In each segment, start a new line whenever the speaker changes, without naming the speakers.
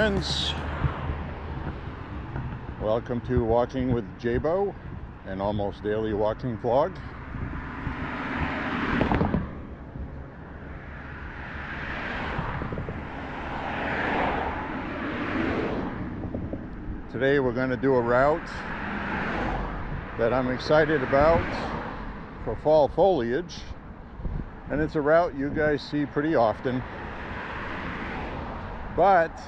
friends, welcome to Walking with J.Beau, an almost daily walking vlog. Today we're going to do a route that I'm excited about for fall foliage, and it's a route you guys see pretty often. But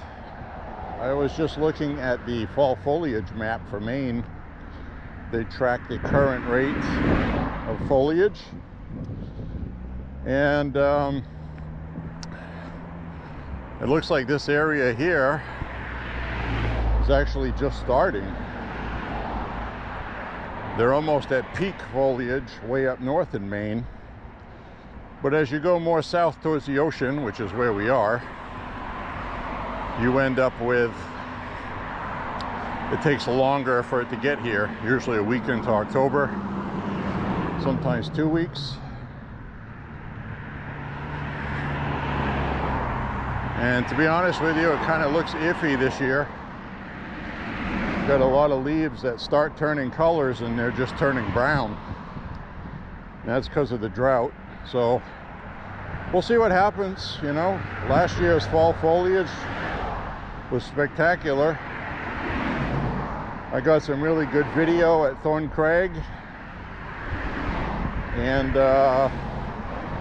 I was just looking at the fall foliage map for Maine. They track the current rate of foliage, and it looks like this area here is actually just starting. They're almost at peak foliage way up north in Maine, but as you go more south towards the ocean, which is where we are, you end up with, it takes longer for it to get here, usually a week into October, sometimes 2 weeks. And to be honest with you, it kind of looks iffy this year. Got a lot of leaves that start turning colors and they're just turning brown. And that's because of the drought. So we'll see what happens. You know, last year's fall foliage was spectacular. I got some really good video at Thorn Crag and a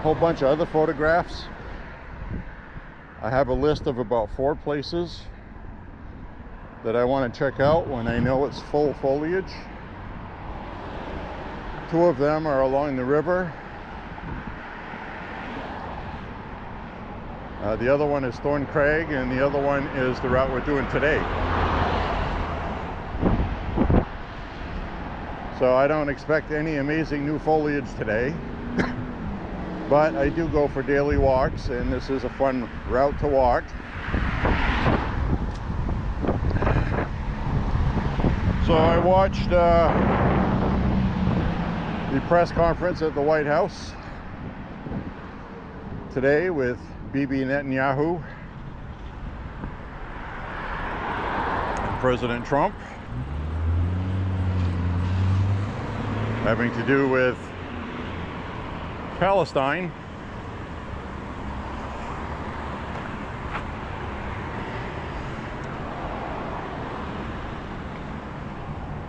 whole bunch of other photographs. I have a list of about 4 places that I want to check out when I know it's full foliage. 2 of them are along the river. The other one is Thorn Crag, and the other one is the route we're doing today. So I don't expect any amazing new foliage today, but I do go for daily walks, and this is a fun route to walk. So I watched the press conference at the White House today with Bibi Netanyahu and President Trump, having to do with Palestine.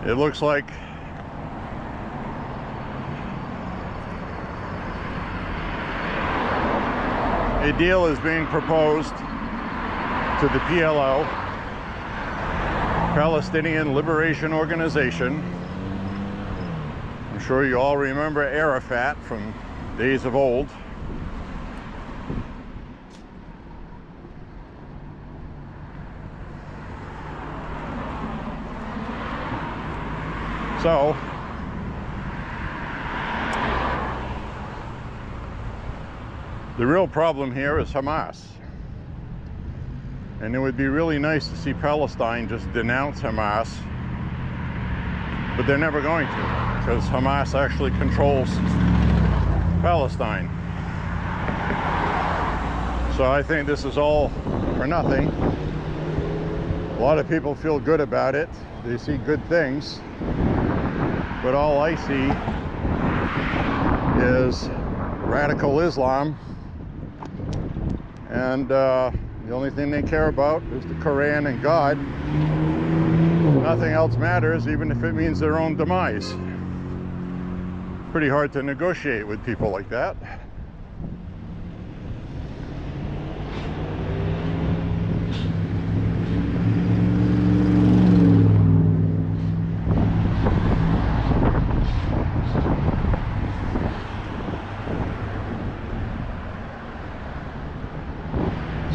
It looks like a deal is being proposed to the PLO, Palestinian Liberation Organization. I'm sure you all remember Arafat from days of old. So the real problem here is Hamas. And it would be really nice to see Palestine just denounce Hamas, but they're never going to, because Hamas actually controls Palestine. So I think this is all for nothing. A lot of people feel good about it. They see good things. But all I see is radical Islam, and the only thing they care about is the Quran and God. Nothing else matters, even if it means their own demise. Pretty hard to negotiate with people like that.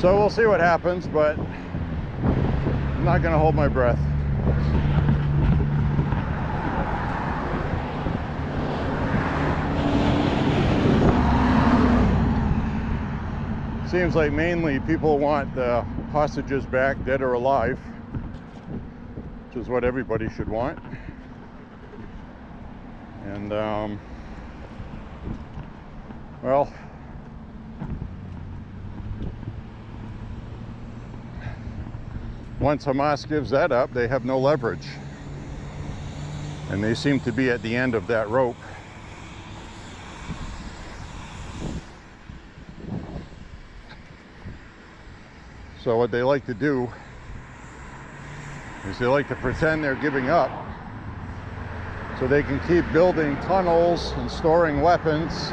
So we'll see what happens, but I'm not going to hold my breath. Seems like mainly people want the hostages back, dead or alive, which is what everybody should want. And well, Once Hamas gives that up, they have no leverage. And they seem to be at the end of that rope. So what they like to do is they like to pretend they're giving up so they can keep building tunnels and storing weapons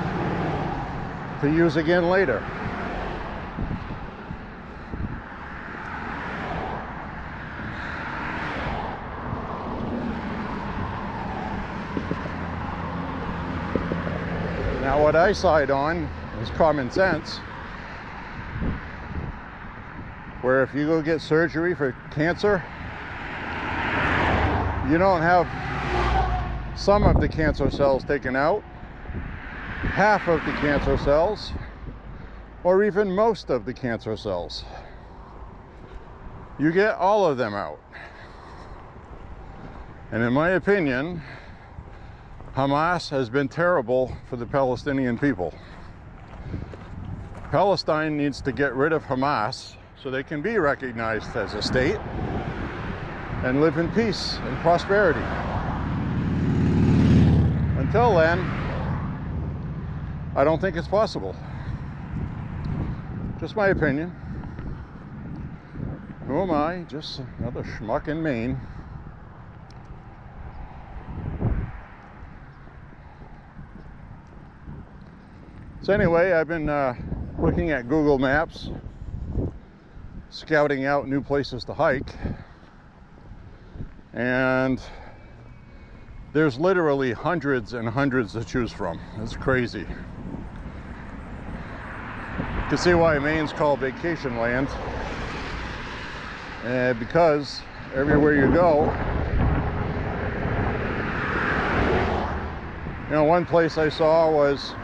to use again later. Now what I side on is common sense, where if you go get surgery for cancer, you don't have some of the cancer cells taken out, half of the cancer cells, or even most of the cancer cells. You get all of them out. And in my opinion, Hamas has been terrible for the Palestinian people. Palestine needs to get rid of Hamas so they can be recognized as a state and live in peace and prosperity. Until then, I don't think it's possible. Just my opinion. Who am I? Just another schmuck in Maine. So anyway, I've been looking at Google Maps, scouting out new places to hike, and there's literally hundreds and hundreds to choose from. It's crazy. You can see why Maine's called vacation land, because everywhere you go, you know, one place I saw was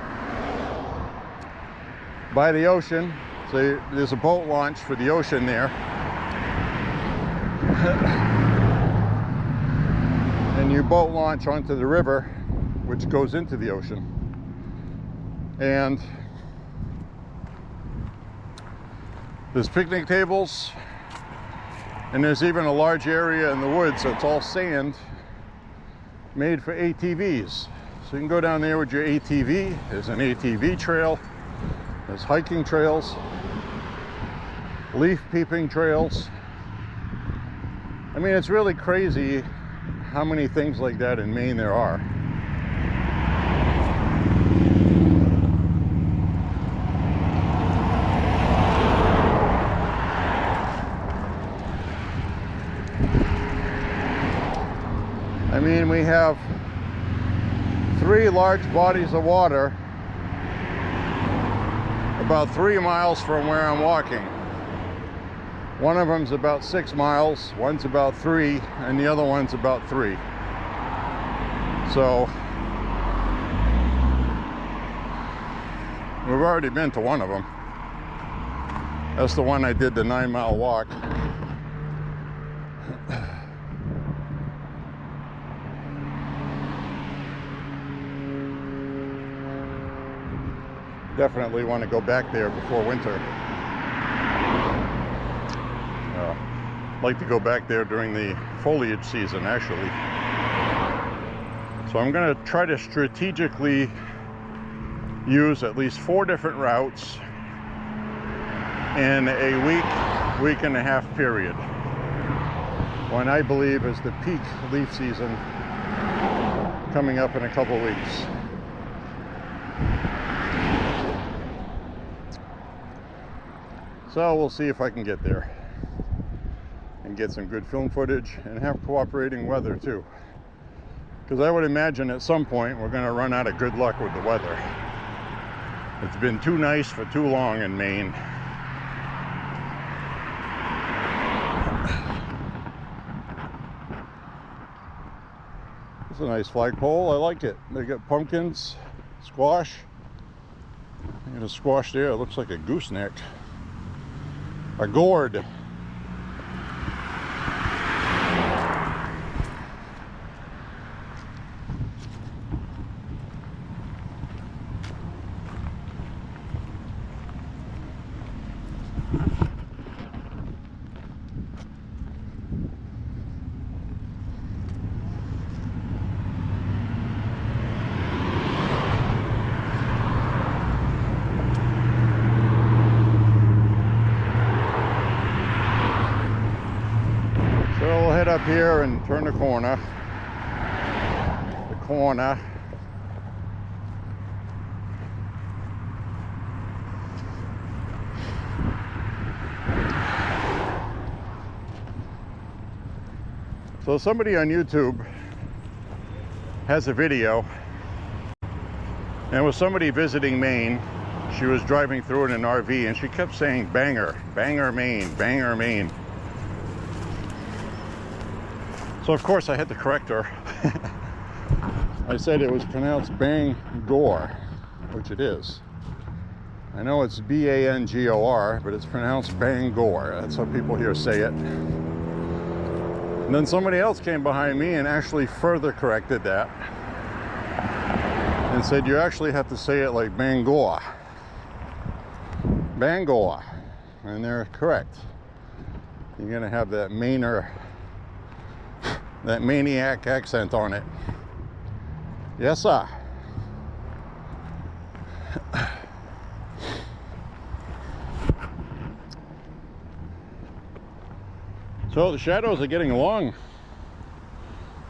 by the ocean. So there's a boat launch for the ocean there. And you boat launch onto the river, which goes into the ocean. And there's picnic tables, and there's even a large area in the woods that's all sand made for ATVs. So you can go down there with your ATV. There's an ATV trail. There's hiking trails, leaf peeping trails. I mean, it's really crazy how many things like that in Maine there are. I mean, we have 3 large bodies of water about 3 miles from where I'm walking. One of them's about 6 miles, one's about 3, and the other one's about 3. So we've already been to one of them. That's the one I did the 9-mile walk. Definitely want to go back there before winter. Like to go back there during the foliage season, actually. So I'm going to try to strategically use at least 4 different routes in a week and a half period, when I believe is the peak leaf season coming up in a couple weeks. So we'll see if I can get there and get some good film footage and have cooperating weather too. Because I would imagine at some point we're going to run out of good luck with the weather. It's been too nice for too long in Maine. It's a nice flagpole. I like it. They got pumpkins, squash. There's a squash there. It looks like a gooseneck. A gourd. up here and turn the corner. So somebody on YouTube has a video, and it was somebody visiting Maine. She was driving through in an RV and she kept saying Bangor, Bangor, Maine, Bangor, Maine. So of course I had to correct her. I said it was pronounced Bangor, which it is. I know it's B-A-N-G-O-R, but it's pronounced Bangor. That's how people here say it. And then somebody else came behind me and actually further corrected that and said you actually have to say it like Bangor. Bangor. And they're correct. You're gonna have that Mainer, that maniac accent on it. Yes, sir. So the shadows are getting long.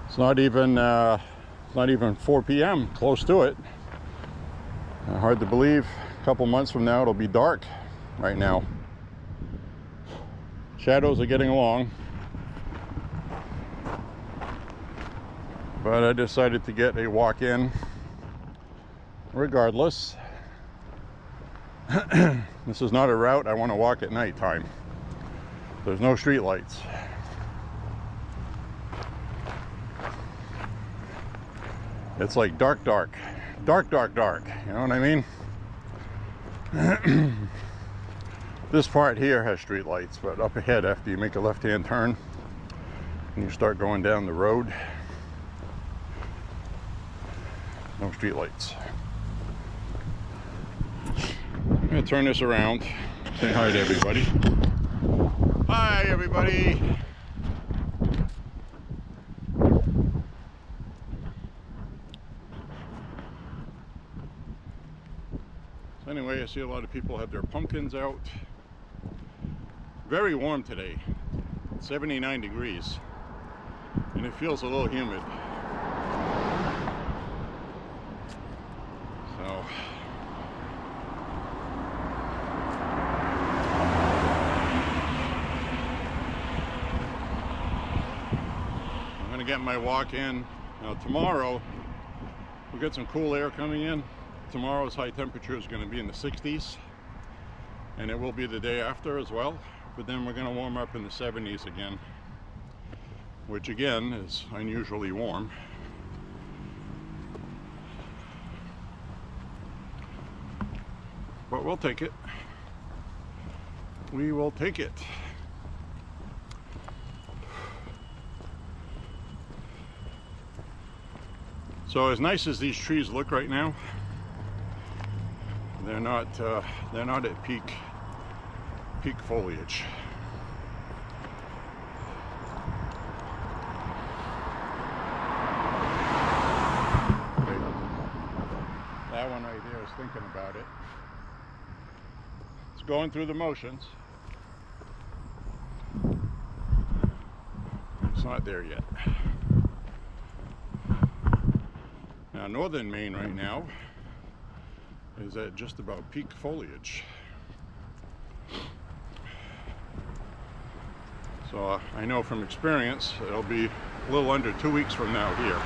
It's not even 4 p.m. Close to it. Hard to believe. A couple months from now it'll be dark. Right now, shadows are getting long. But I decided to get a walk in regardless. This is not a route I want to walk at nighttime. There's no street lights. It's like dark. You know what I mean? This part here has street lights, but up ahead after you make a left-hand turn and you start going down the road, no street lights. I'm gonna turn this around. Say hi to everybody. Hi, everybody. So anyway, I see a lot of people have their pumpkins out. Very warm today, 79 degrees, and it feels a little humid. So I'm gonna get my walk in. Now tomorrow we'll get some cool air coming in. Tomorrow's high temperature is going to be in the 60s, and it will be the day after as well, but then we're going to warm up in the 70s again, which again is unusually warm. But we'll take it. We will take it. So as nice as these trees look right now, they're not at peak foliage. That one right there is thinking about it. It's going through the motions. It's not there yet. Now northern Maine right now is at just about peak foliage. So I know from experience it'll be a little under 2 weeks from now here.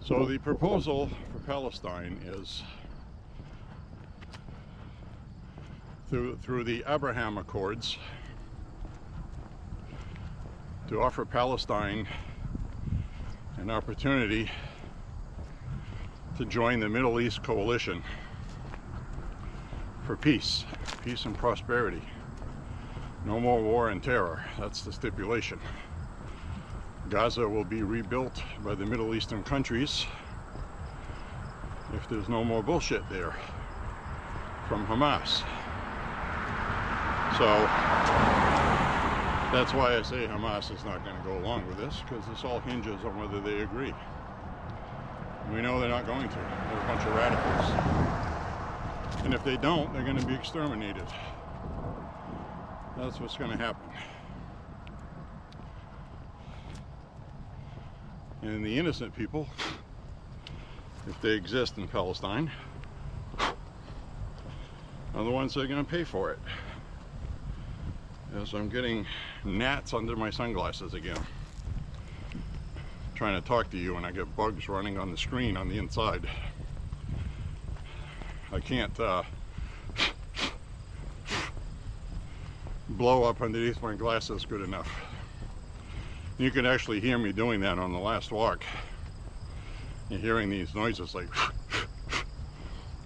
So the proposal for Palestine is through the Abraham Accords to offer Palestine an opportunity to join the Middle East coalition for peace and prosperity. No more war and terror. That's the stipulation. Gaza will be rebuilt by the Middle Eastern countries if there's no more bullshit there. from Hamas. So that's why I say Hamas is not going to go along with this, because this all hinges on whether they agree. We know they're not going to. They're a bunch of radicals. And if they don't, they're going to be exterminated. That's what's going to happen. And the innocent people, if they exist in Palestine, are the ones that are going to pay for it. As I'm getting gnats under my sunglasses again. Trying to talk to you and I get bugs running on the screen on the inside. I can't blow up underneath my glasses good enough. You can actually hear me doing that on the last walk. You're hearing these noises like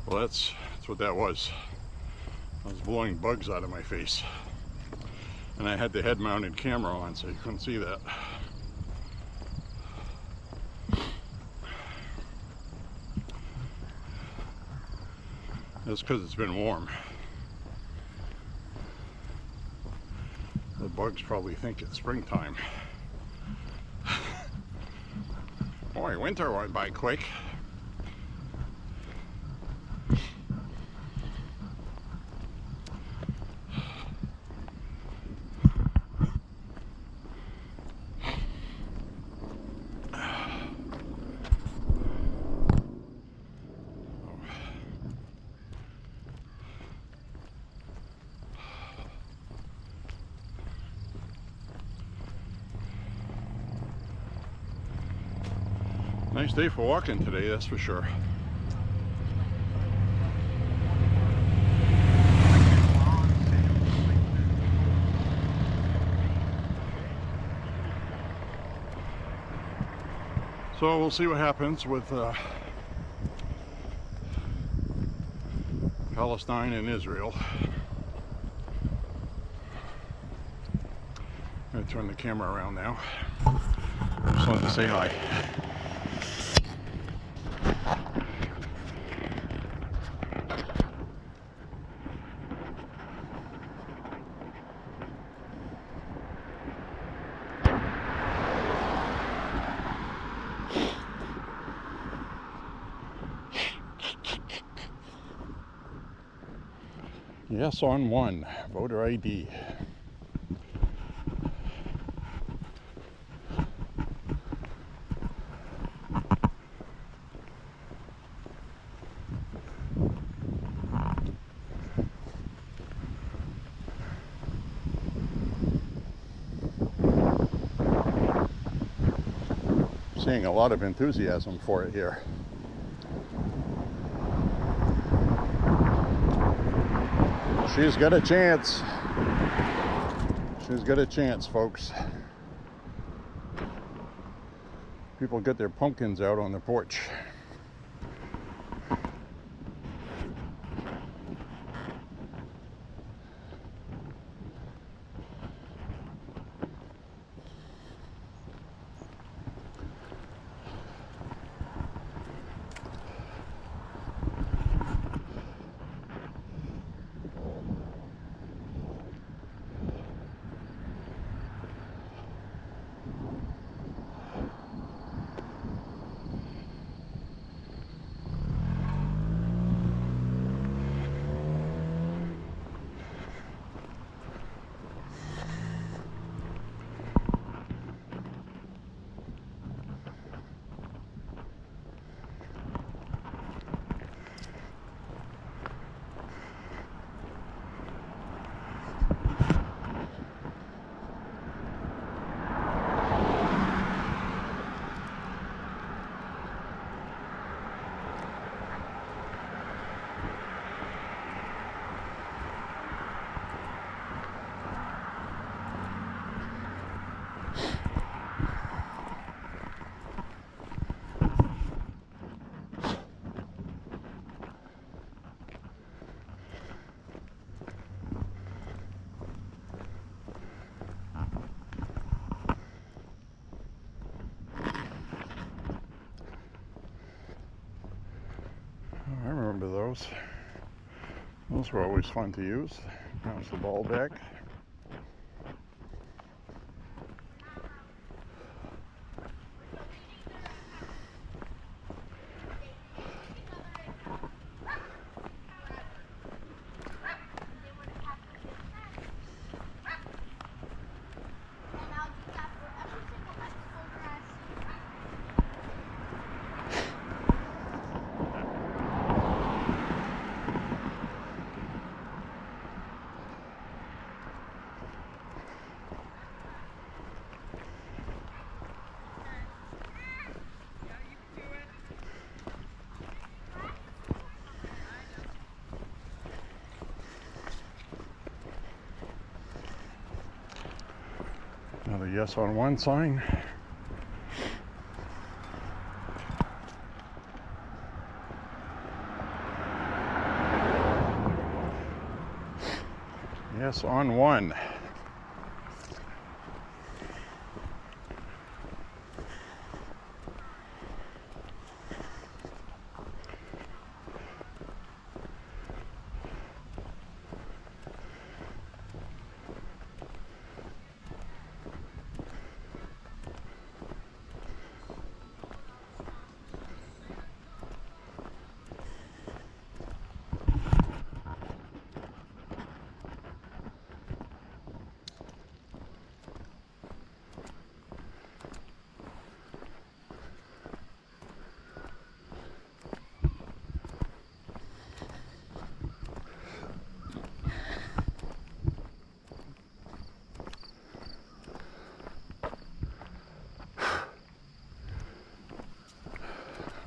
well, that's what that was. I was blowing bugs out of my face. And I had the head-mounted camera on, so you couldn't see that. That's because it's been warm. The bugs probably think it's springtime. Boy, winter went by quick. Nice day for walking today, that's for sure. So we'll see what happens with Palestine and Israel. I'm going to turn the camera around now. I just wanted to say hi. Yes on one, voter ID. Seeing a lot of enthusiasm for it here. She's got a chance. She's got a chance, folks. People get their pumpkins out on the porch. Those were always fun to use. There's the ball deck. Another yes on one sign. Yes on one.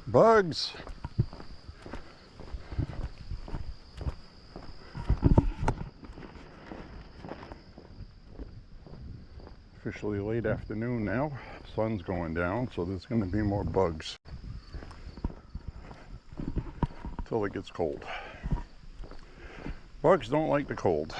Bugs. Officially late afternoon now. Sun's going down, so there's going to be more bugs till it gets cold. Bugs don't like the cold.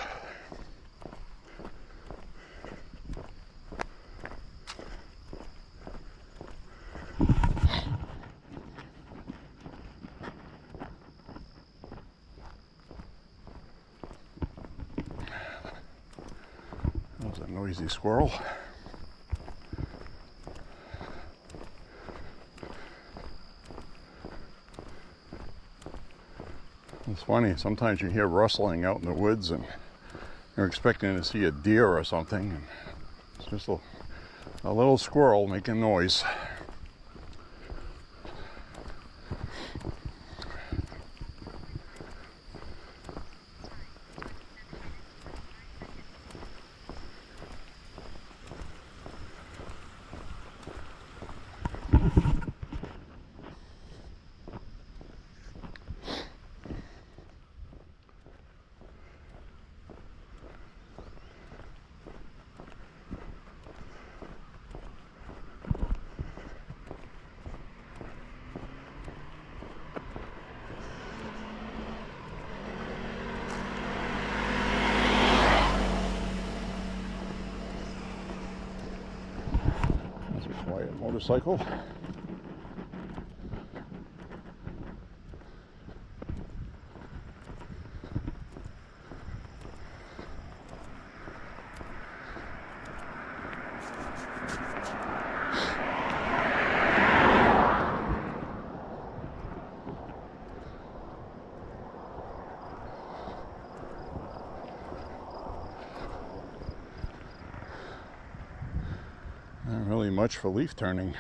A noisy squirrel. It's funny, sometimes you hear rustling out in the woods and you're expecting to see a deer or something, and it's just a little squirrel making noise. Quiet motorcycle. Not really much for leaf turning.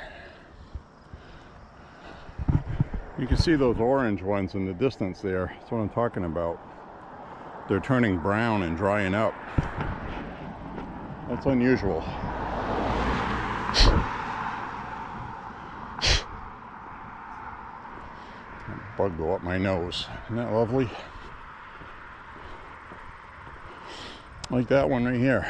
You can see those orange ones in the distance there. That's what I'm talking about. They're turning brown and drying up. That's unusual. Bug go up my nose. Isn't that lovely? Like that one right here.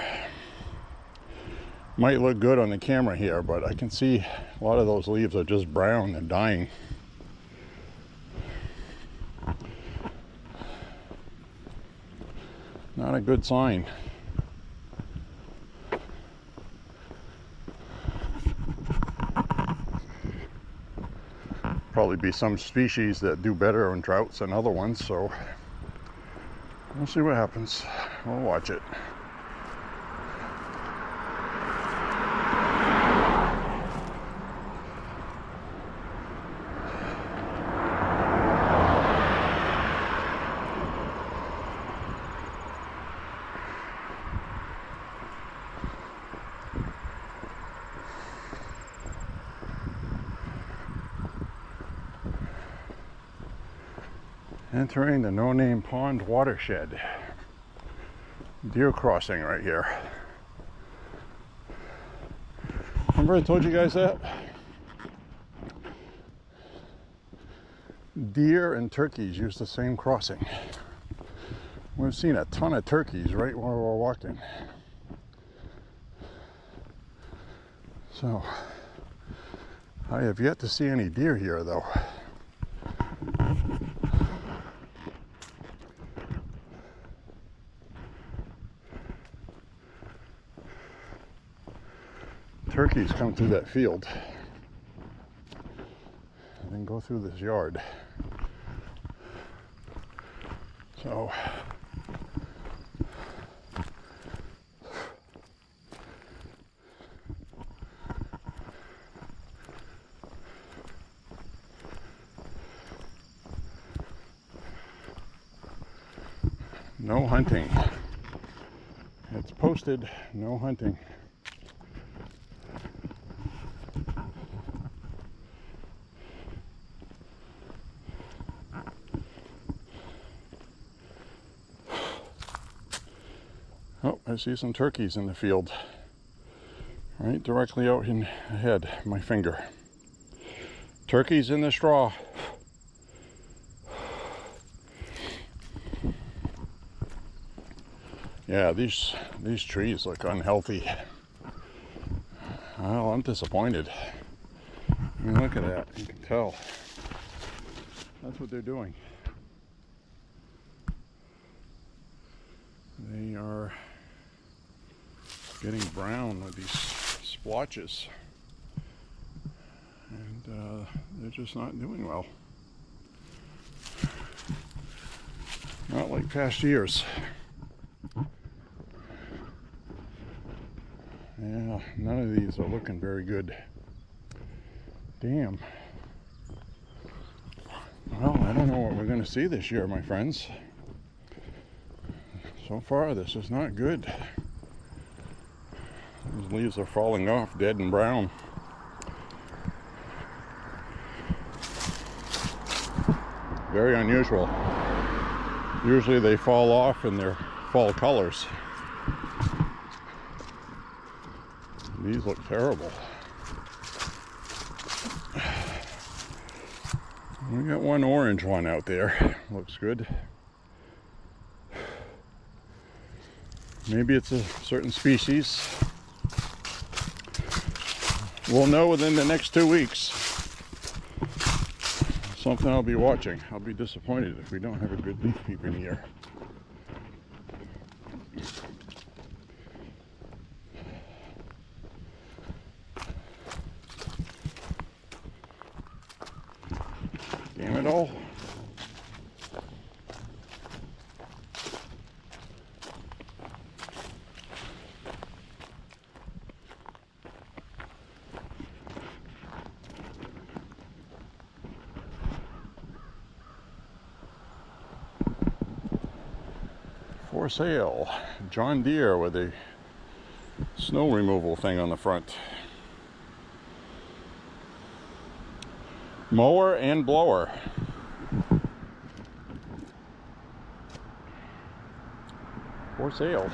Might look good on the camera here, but I can see a lot of those leaves are just brown and dying. Not a good sign. Probably be some species that do better on droughts than other ones, so We'll see what happens. We'll watch it. Entering the No Name Pond watershed. Deer crossing right here. Remember I told you guys that? Deer and turkeys use the same crossing. We've seen a ton of turkeys right where we're walking. So, I have yet to see any deer here though. Turkeys come through that field and then go through this yard. So no hunting. It's posted, no hunting. Oh, I see some turkeys in the field. Right directly out in ahead, my finger. Turkeys in the straw. Yeah, these trees look unhealthy. Well, I'm disappointed. I mean, look at that. You can tell. That's what they're doing. They are getting brown with these splotches. And they're just not doing well. Not like past years. Yeah, none of these are looking very good. Damn. Well, I don't know what we're going to see this year, my friends. So far, this is not good. These leaves are falling off, dead and brown. Very unusual. Usually they fall off in their fall colors. These look terrible. We got one orange one out there. Looks good. Maybe it's a certain species. We'll know within the next 2 weeks. Something I'll be watching. I'll be disappointed if we don't have a good leaf peeping here. Damn it all. For sale, John Deere with a snow removal thing on the front. Mower and blower. For sale.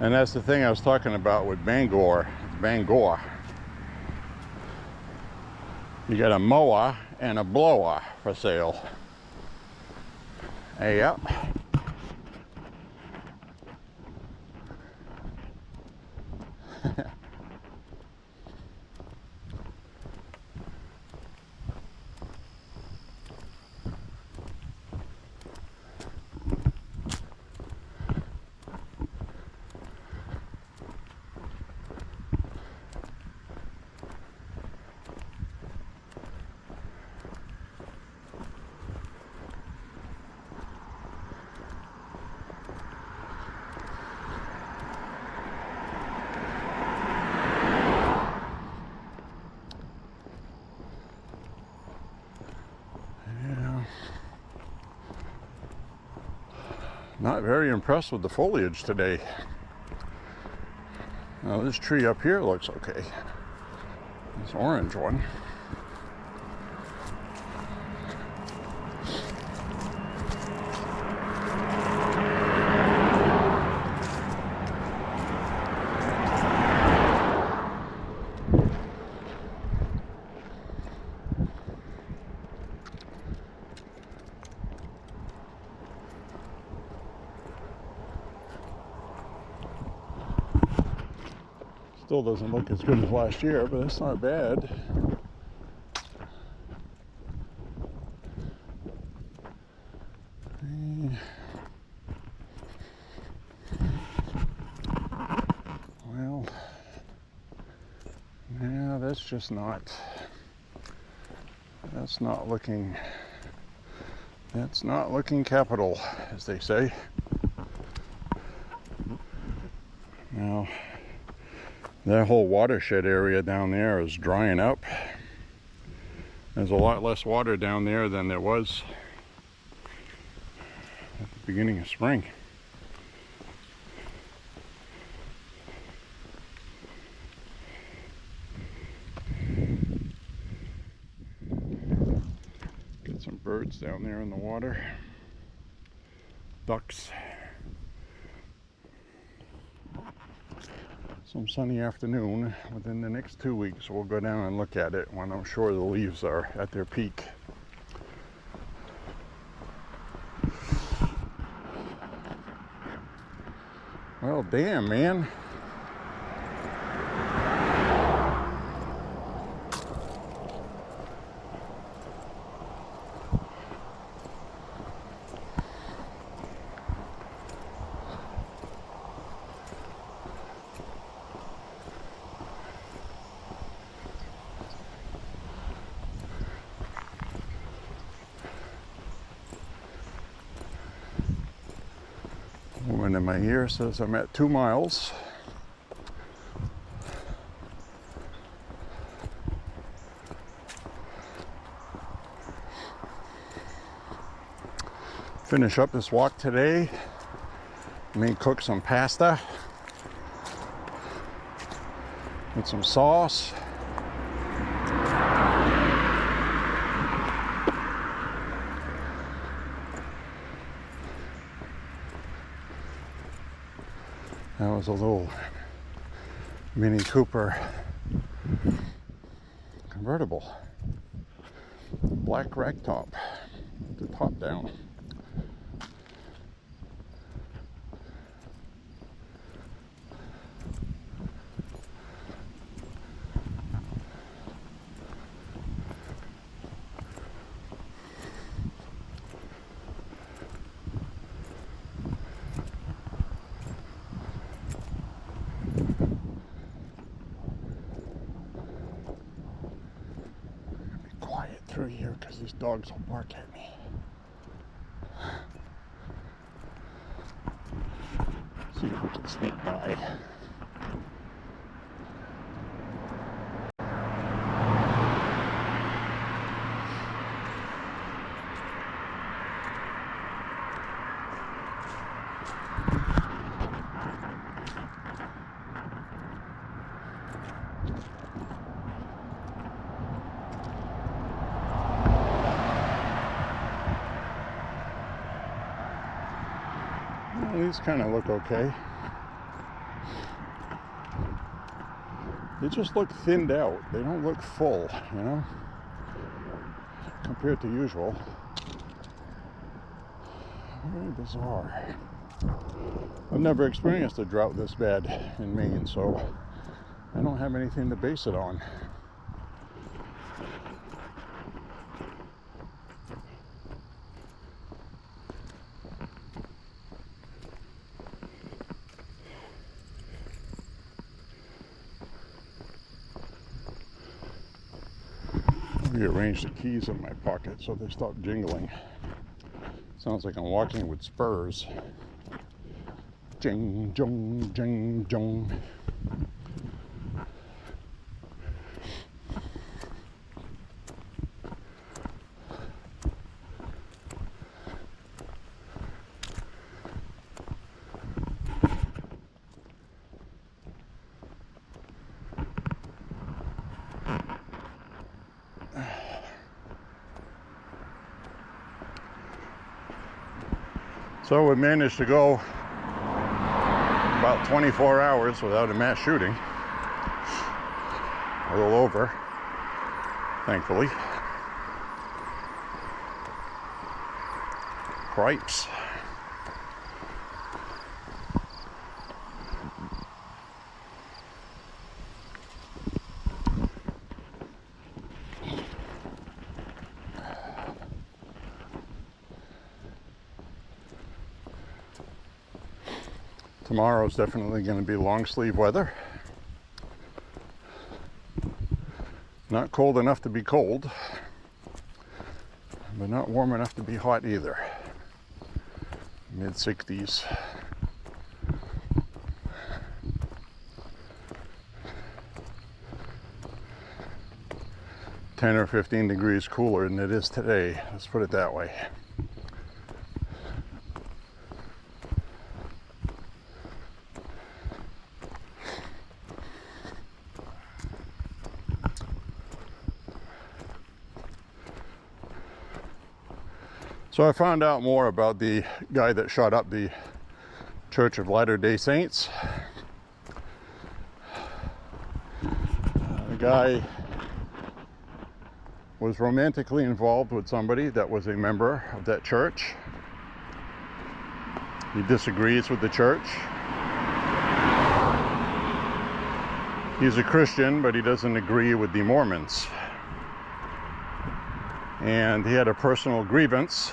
And that's the thing I was talking about with Bangor. You got a mower and a blower for sale. Yep. Not very impressed with the foliage today. Now this tree up here looks okay. This orange one. Still doesn't look as good as last year, but it's not bad. Well, yeah, that's just not, that's not looking capital, as they say. Now, that whole watershed area down there is drying up. There's a lot less water down there than there was at the beginning of spring. Got some birds down there in the water. Ducks. Some sunny afternoon within the next 2 weeks. We'll go down and look at it when I'm sure the leaves are at their peak. Well, damn, man. One in my ear says I'm at 2 miles. Finish up this walk today. May cook some pasta with some sauce. That was a little Mini Cooper convertible, black rag top, the top down. Through here because these dogs will bark at me. See if we can sneak by. These kind of look okay. They just look thinned out. They don't look full, you know, compared to usual. Very bizarre. I've never experienced a drought this bad in Maine, so I don't have anything to base it on. Rearrange the keys in my pocket so they stop jingling. Sounds like I'm walking with spurs. Jing, jong, jing, jong. So we managed to go about 24 hours without a mass shooting. A little over, thankfully. Cripes. Tomorrow's definitely going to be long sleeve weather. Not cold enough to be cold, but not warm enough to be hot either. Mid-60s. $10 or 15 degrees cooler than it is today. Let's put it that way. So I found out more about the guy that shot up the Church of Latter-day Saints. The guy was romantically involved with somebody that was a member of that church. He disagrees with the church. He's a Christian, but he doesn't agree with the Mormons. And he had a personal grievance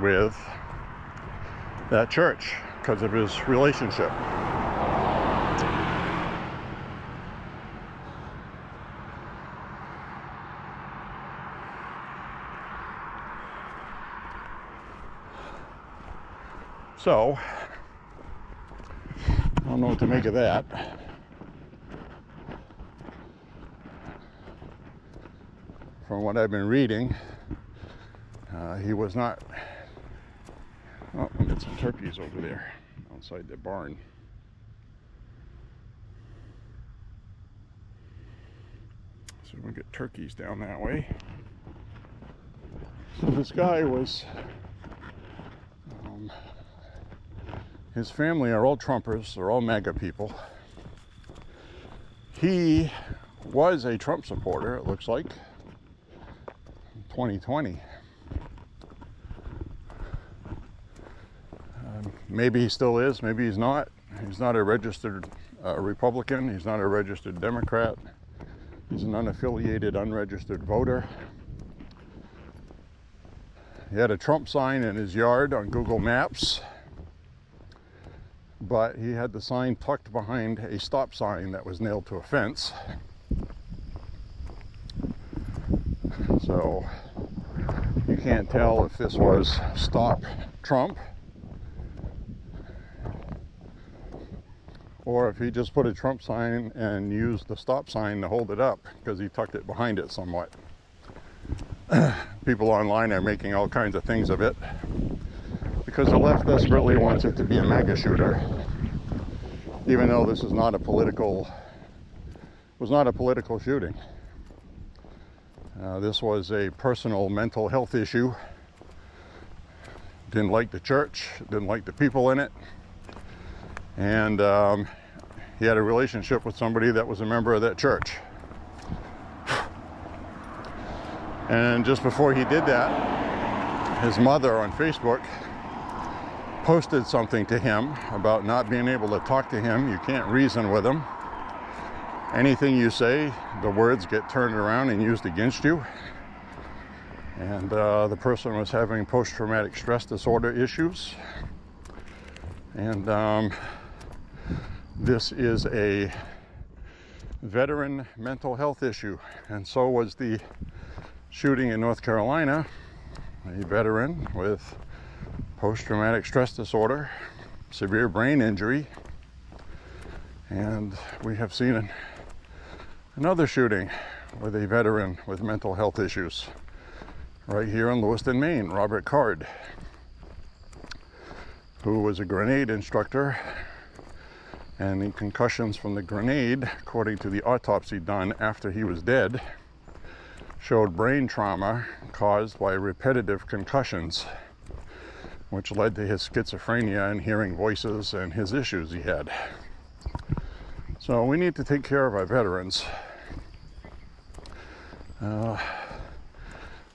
with that church because of his relationship. So, I don't know what to make of that. From what I've been reading, he was not. Oh, we got some turkeys over there outside the barn. So we get turkeys down that way. So this guy was, his family are all Trumpers, they're all MAGA people. He was a Trump supporter, it looks like, in 2020. Maybe he still is, maybe he's not. He's not a registered Republican, he's not a registered Democrat. He's an unaffiliated, unregistered voter. He had a Trump sign in his yard on Google Maps, but he had the sign tucked behind a stop sign that was nailed to a fence. So you can't tell if this was Stop Trump or if he just put a Trump sign and used the stop sign to hold it up because he tucked it behind it somewhat. People online are making all kinds of things of it because the left desperately wants it to be a MAGA shooter, even though this is not a political, was not a political shooting. This was a personal mental health issue. Didn't like the church, didn't like the people in it, and he had a relationship with somebody that was a member of that church. And just before he did that, his mother on Facebook posted something to him about not being able to talk to him. You can't reason with him. Anything you say, the words get turned around and used against you. And the person was having post-traumatic stress disorder issues. And this is a veteran mental health issue. And so was the shooting in North Carolina, a veteran with post-traumatic stress disorder, severe brain injury. And we have seen another shooting with a veteran with mental health issues right here in Lewiston, Maine, Robert Card, who was a grenade instructor, and the concussions from the grenade, according to the autopsy done after he was dead, showed brain trauma caused by repetitive concussions. which led to his schizophrenia and hearing voices and his issues he had. So we need to take care of our veterans.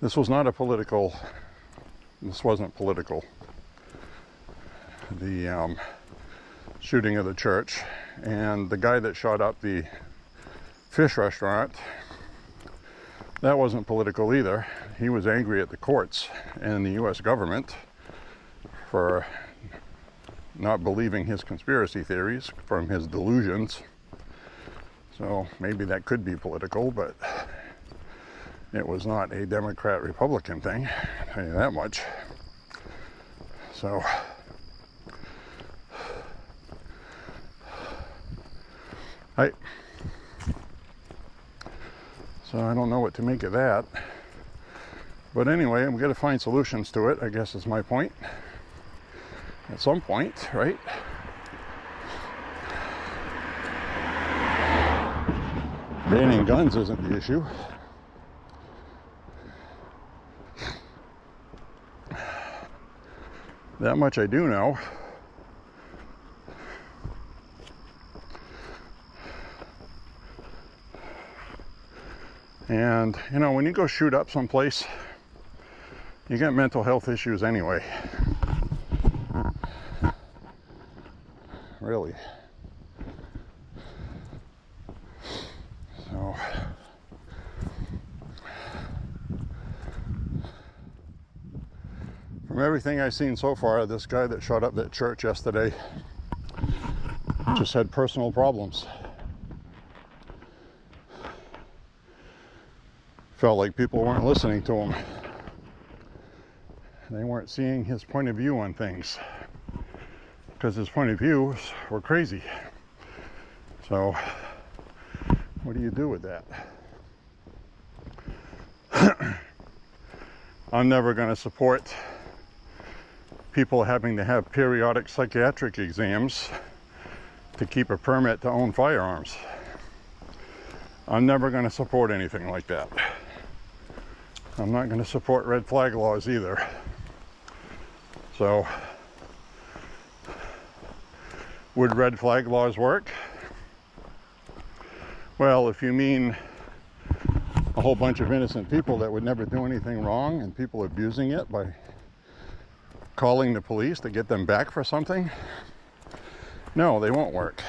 This wasn't political. The shooting of the church, and the guy that shot up the fish restaurant, that wasn't political either. He was angry at the courts and the US government for not believing his conspiracy theories from his delusions. So maybe that could be political, but it was not a Democrat-Republican thing, I'll tell you that much. So I don't know what to make of that. But anyway, I'm going to find solutions to it, I guess is my point. At some point, right? Banning guns isn't the issue. That much I do know. And, you know, when you go shoot up someplace, you get mental health issues anyway. Really. So, from everything I've seen so far, this guy that shot up that church yesterday just had personal problems. Felt like people weren't listening to him. They weren't seeing his point of view on things, because his point of views were crazy. So what do you do with that? I'm never going to support people having to have periodic psychiatric exams to keep a permit to own firearms. I'm never going to support anything like that. I'm not going to support red flag laws either. So, would red flag laws work? Well, if you mean a whole bunch of innocent people that would never do anything wrong and people abusing it by calling the police to get them back for something, no, they won't work.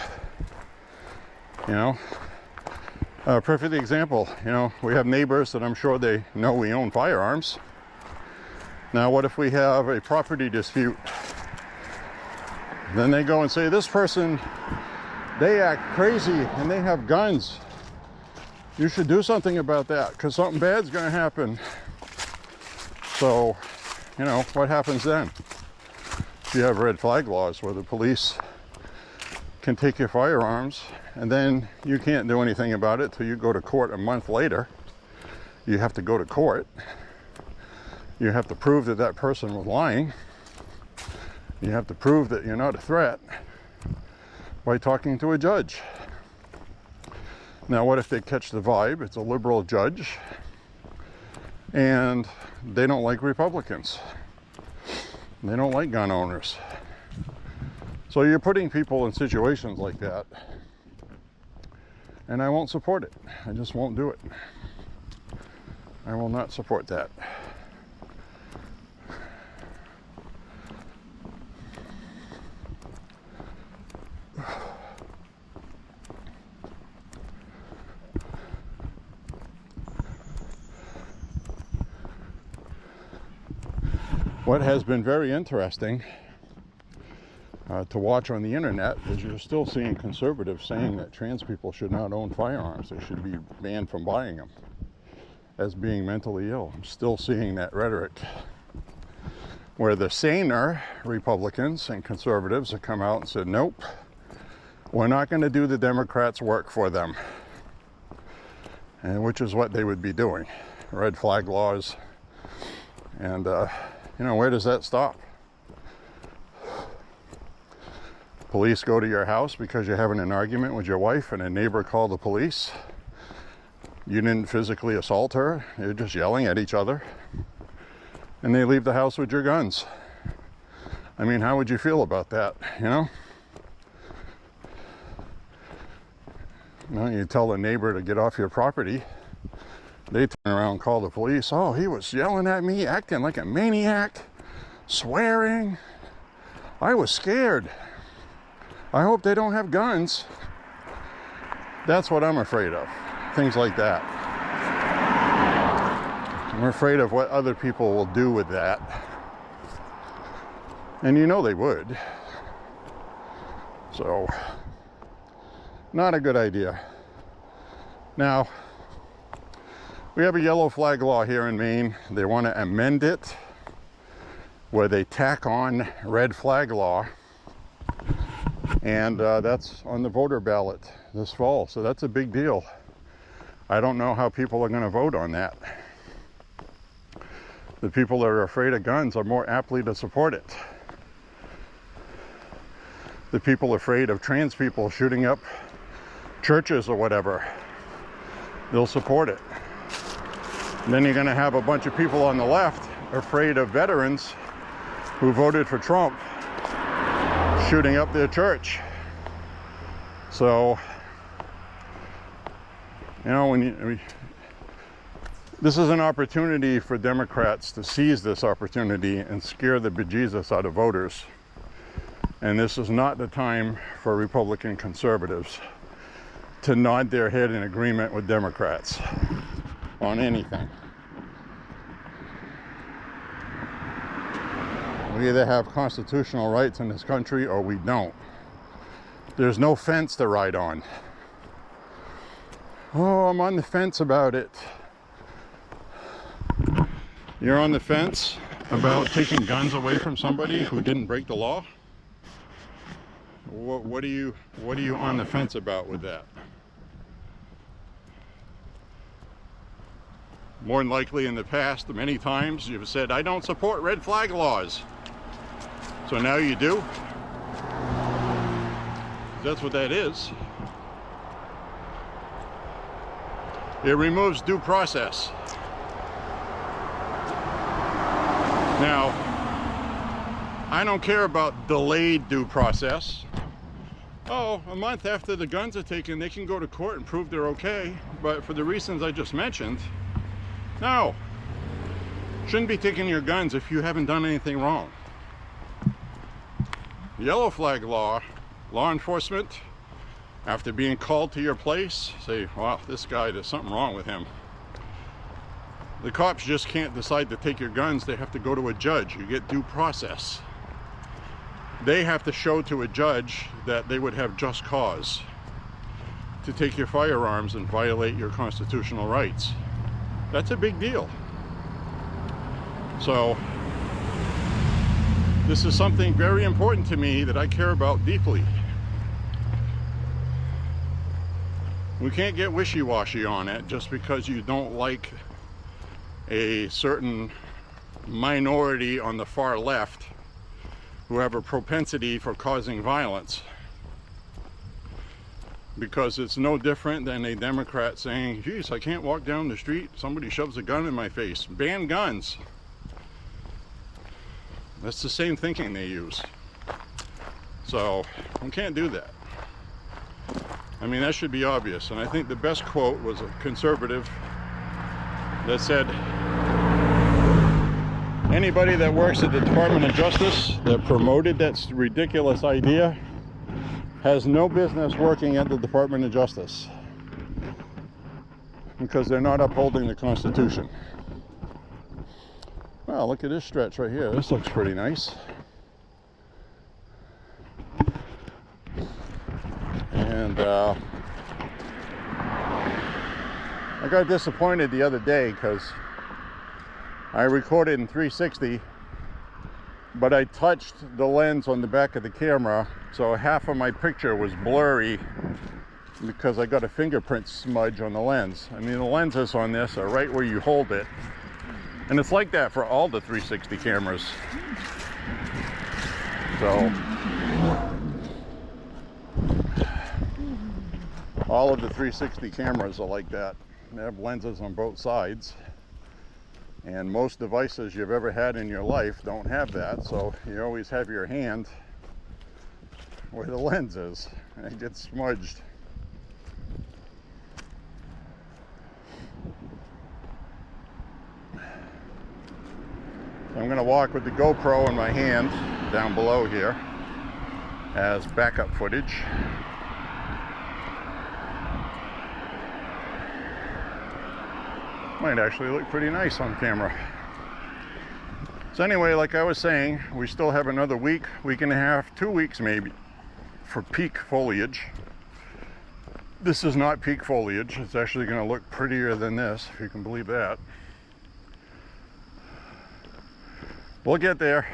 You know? A perfect example, you know, we have neighbors that I'm sure they know we own firearms. Now, what if we have a property dispute? Then they go and say, this person, they act crazy and they have guns. You should do something about that because something bad's going to happen. So, you know, what happens then? You have red flag laws where the police can take your firearms, and then you can't do anything about it till you go to court a month later. You have to go to court. You have to prove that that person was lying. You have to prove that you're not a threat by talking to a judge. Now, what if they catch the vibe? It's a liberal judge, and they don't like Republicans. They don't like gun owners. So you're putting people in situations like that, and I won't support it. I just won't do it. I will not support that. What has been very interesting to watch on the internet is you're still seeing conservatives saying that trans people should not own firearms. They should be banned from buying them as being mentally ill. I'm still seeing that rhetoric, where the saner Republicans and conservatives have come out and said, nope, we're not going to do the Democrats' work for them, and which is what they would be doing. Red flag laws. And you know, where does that stop? Police go to your house because you're having an argument with your wife and a neighbor called the police. You didn't physically assault her, you're just yelling at each other. And they leave the house with your guns. I mean, how would you feel about that, you know? Well, you tell the neighbor to get off your property. They turn around and call the police. Oh, he was yelling at me, acting like a maniac, swearing. I was scared. I hope they don't have guns. That's what I'm afraid of. Things like that. I'm afraid of what other people will do with that. And you know they would. So, not a good idea. Now, we have a yellow flag law here in Maine. They want to amend it where they tack on red flag law. And that's on the voter ballot this fall. So that's a big deal. I don't know how people are going to vote on that. The people that are afraid of guns are more aptly to support it. The people afraid of trans people shooting up churches or whatever, they'll support it. And then you're going to have a bunch of people on the left afraid of veterans who voted for Trump shooting up their church. So, you know, this is an opportunity for Democrats to seize this opportunity and scare the bejesus out of voters. And this is not the time for Republican conservatives to nod their head in agreement with Democrats on anything. We either have constitutional rights in this country or we don't. There's no fence to ride on. Oh, I'm on the fence about it. You're on the fence about taking guns away from somebody who didn't break the law? What are you on the fence about with that? More than likely in the past, many times you've said, I don't support red flag laws. So now you do? That's what that is. It removes due process. Now, I don't care about delayed due process. Oh, a month after the guns are taken, they can go to court and prove they're okay. But for the reasons I just mentioned, no. Shouldn't be taking your guns if you haven't done anything wrong. Yellow flag law enforcement, after being called to your place, say, wow, this guy, there's something wrong with him. The cops just can't decide to take your guns. They have to go to a judge. You get due process. They have to show to a judge that they would have just cause to take your firearms and violate your constitutional rights. That's a big deal. So, this is something very important to me that I care about deeply. We can't get wishy-washy on it just because you don't like a certain minority on the far left who have a propensity for causing violence. Because it's no different than a Democrat saying, geez, I can't walk down the street, somebody shoves a gun in my face. Ban guns. That's the same thinking they use. So, we can't do that. I mean, that should be obvious. And I think the best quote was a conservative that said, anybody that works at the Department of Justice that promoted that ridiculous idea has no business working at the Department of Justice, because they're not upholding the Constitution. Well, look at this stretch right here. This looks pretty nice. And I got disappointed the other day because I recorded in 360, but I touched the lens on the back of the camera, so half of my picture was blurry because I got a fingerprint smudge on the lens. I mean, the lenses on this are right where you hold it. And it's like that for all the 360 cameras. So, all of the 360 cameras are like that. They have lenses on both sides. And most devices you've ever had in your life don't have that, so you always have your hand where the lens is, and it gets smudged. So I'm going to walk with the GoPro in my hand down below here as backup footage. Might actually look pretty nice on camera. So anyway, like I was saying, we still have another week, week and a half, 2 weeks maybe, for peak foliage. This is not peak foliage. It's actually going to look prettier than this, if you can believe that. We'll get there.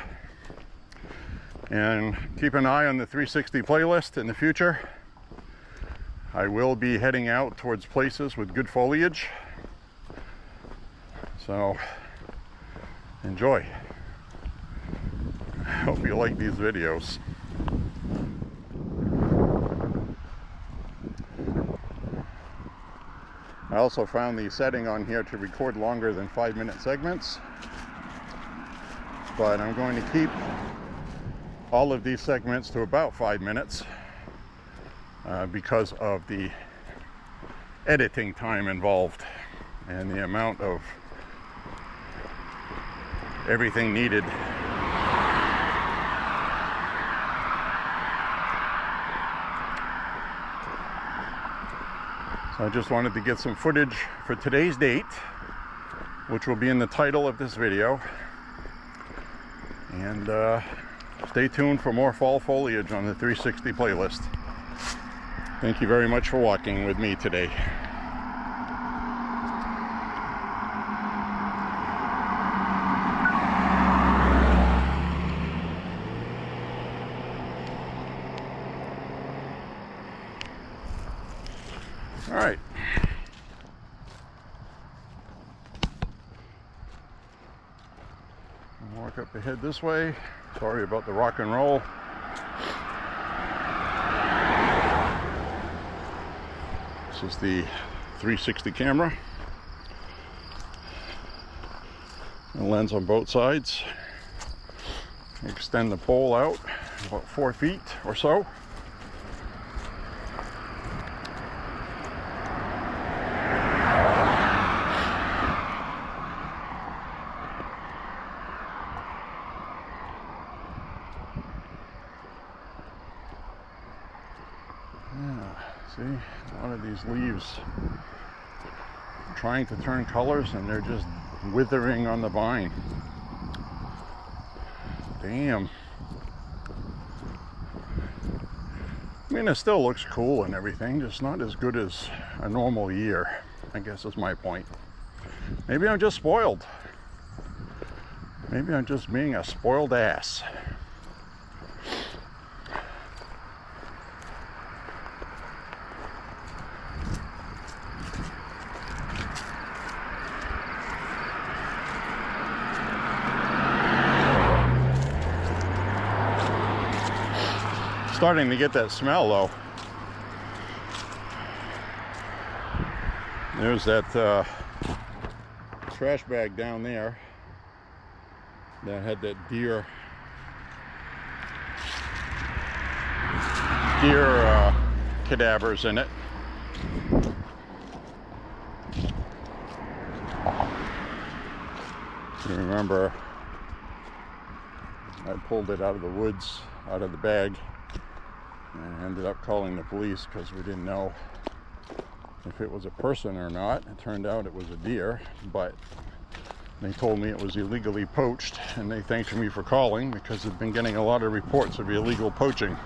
And keep an eye on the 360 playlist in the future. I will be heading out towards places with good foliage. So, enjoy. I hope you like these videos. I also found the setting on here to record longer than 5-minute segments, but I'm going to keep all of these segments to about 5 minutes because of the editing time involved and the amount of everything needed. So I just wanted to get some footage for today's date, which will be in the title of this video. And stay tuned for more fall foliage on the 360 playlist. Thank you very much for walking with me today. All right. I'll walk up ahead this way. Sorry about the rock and roll. This is the 360 camera. The lens on both sides. Extend the pole out about 4 feet or so. See, a lot of these leaves are trying to turn colors and they're just withering on the vine. Damn. I mean, it still looks cool and everything, just not as good as a normal year, I guess is my point. Maybe I'm just spoiled. Maybe I'm just being a spoiled ass. Starting to get that smell though. There's that trash bag down there that had that deer cadavers in it. You remember I pulled it out of the woods, out of the bag, and ended up calling the police because we didn't know if it was a person or not. It turned out it was a deer, but they told me it was illegally poached, and they thanked me for calling because they've been getting a lot of reports of illegal poaching.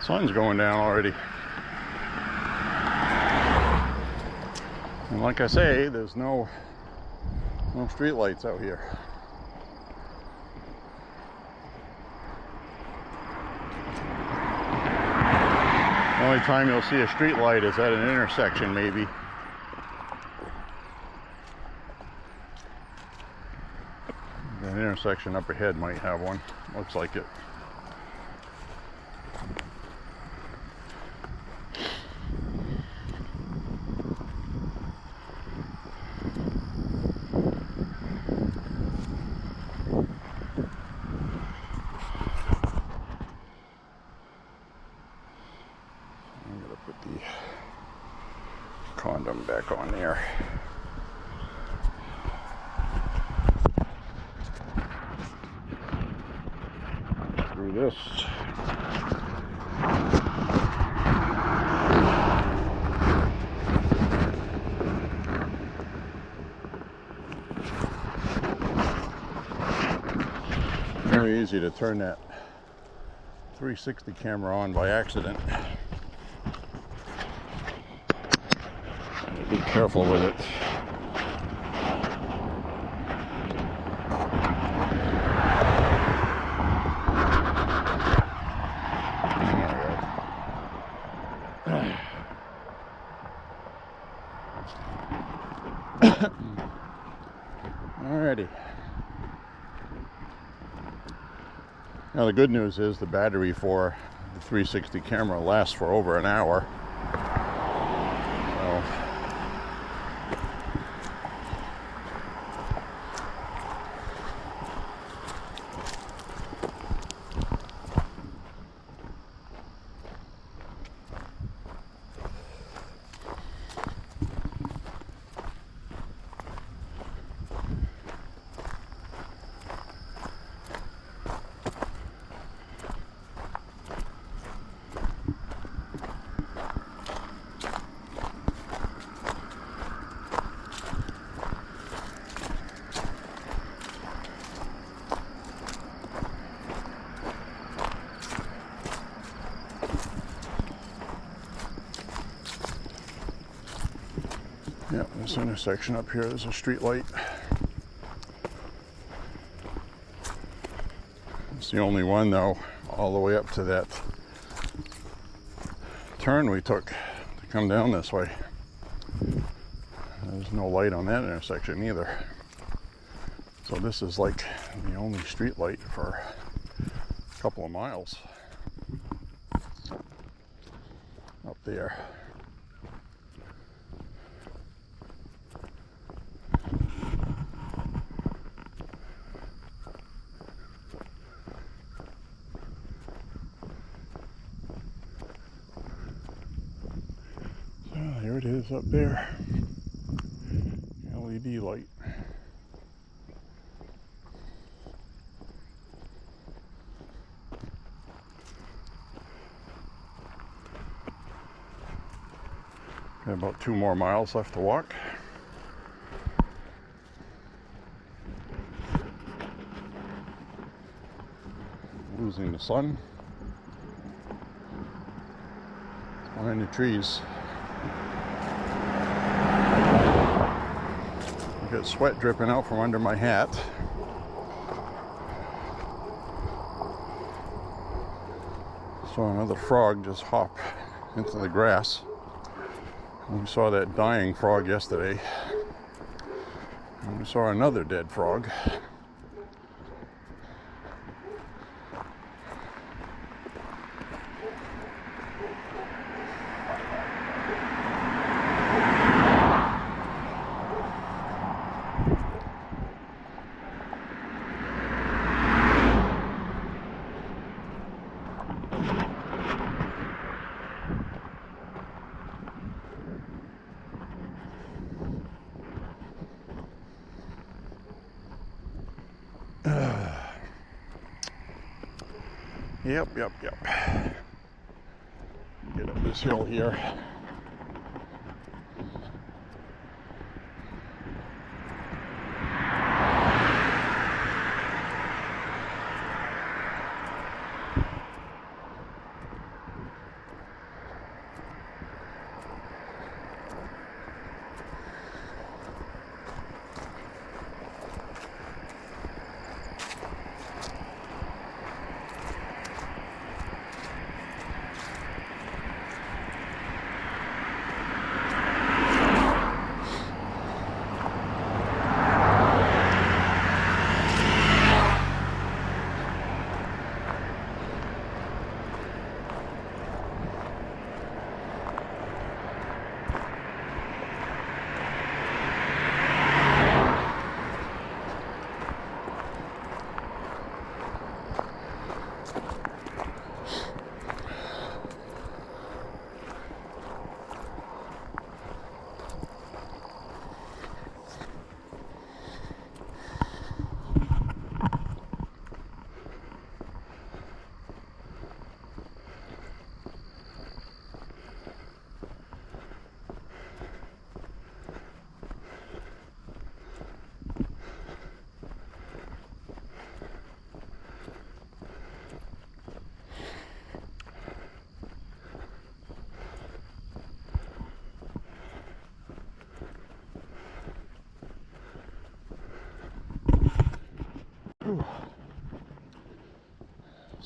Sun's going down already. And like I say, there's no street lights out here. The only time you'll see a street light is at an intersection, maybe. That intersection up ahead might have one. Looks like it. I'm gonna put the condom back on there. Through this. Very easy to turn that 360 camera on by accident. Be careful with it. Alrighty. Now the good news is the battery for the 360 camera lasts for over an hour. Yeah, this intersection up here is a street light. It's the only one though, all the way up to that turn we took to come down this way. There's no light on that intersection either. So this is like the only street light for a couple of miles up there. There it is up there. LED light. Got about 2 more miles left to walk. Losing the sun. It's behind the trees. Got sweat dripping out from under my hat. Saw another frog just hop into the grass. And we saw that dying frog yesterday. And we saw another dead frog. Yep. Get up this hill here.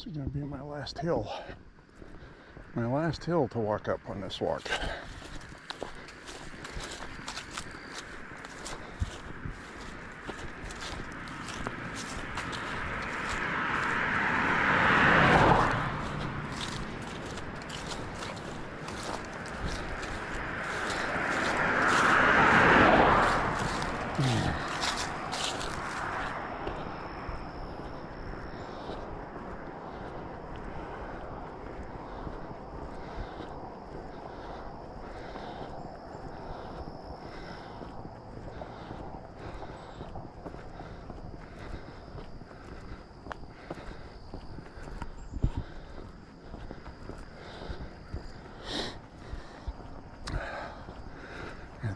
This is going to be my last hill. My last hill to walk up on this walk.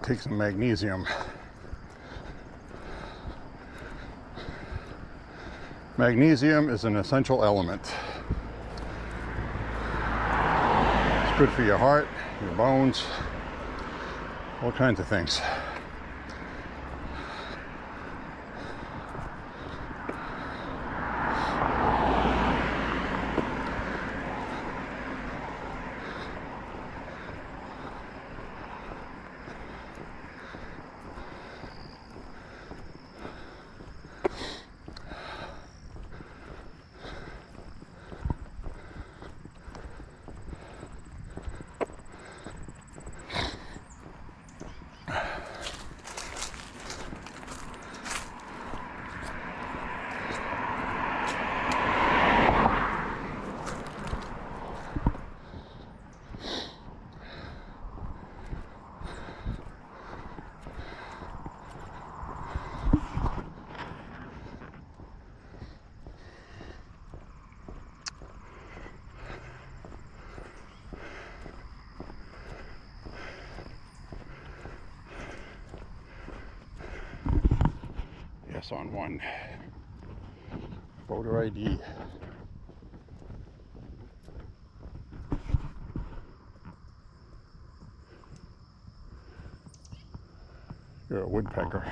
Take some magnesium. Magnesium is an essential element. It's good for your heart, your bones, all kinds of things. On one voter ID. You're a woodpecker.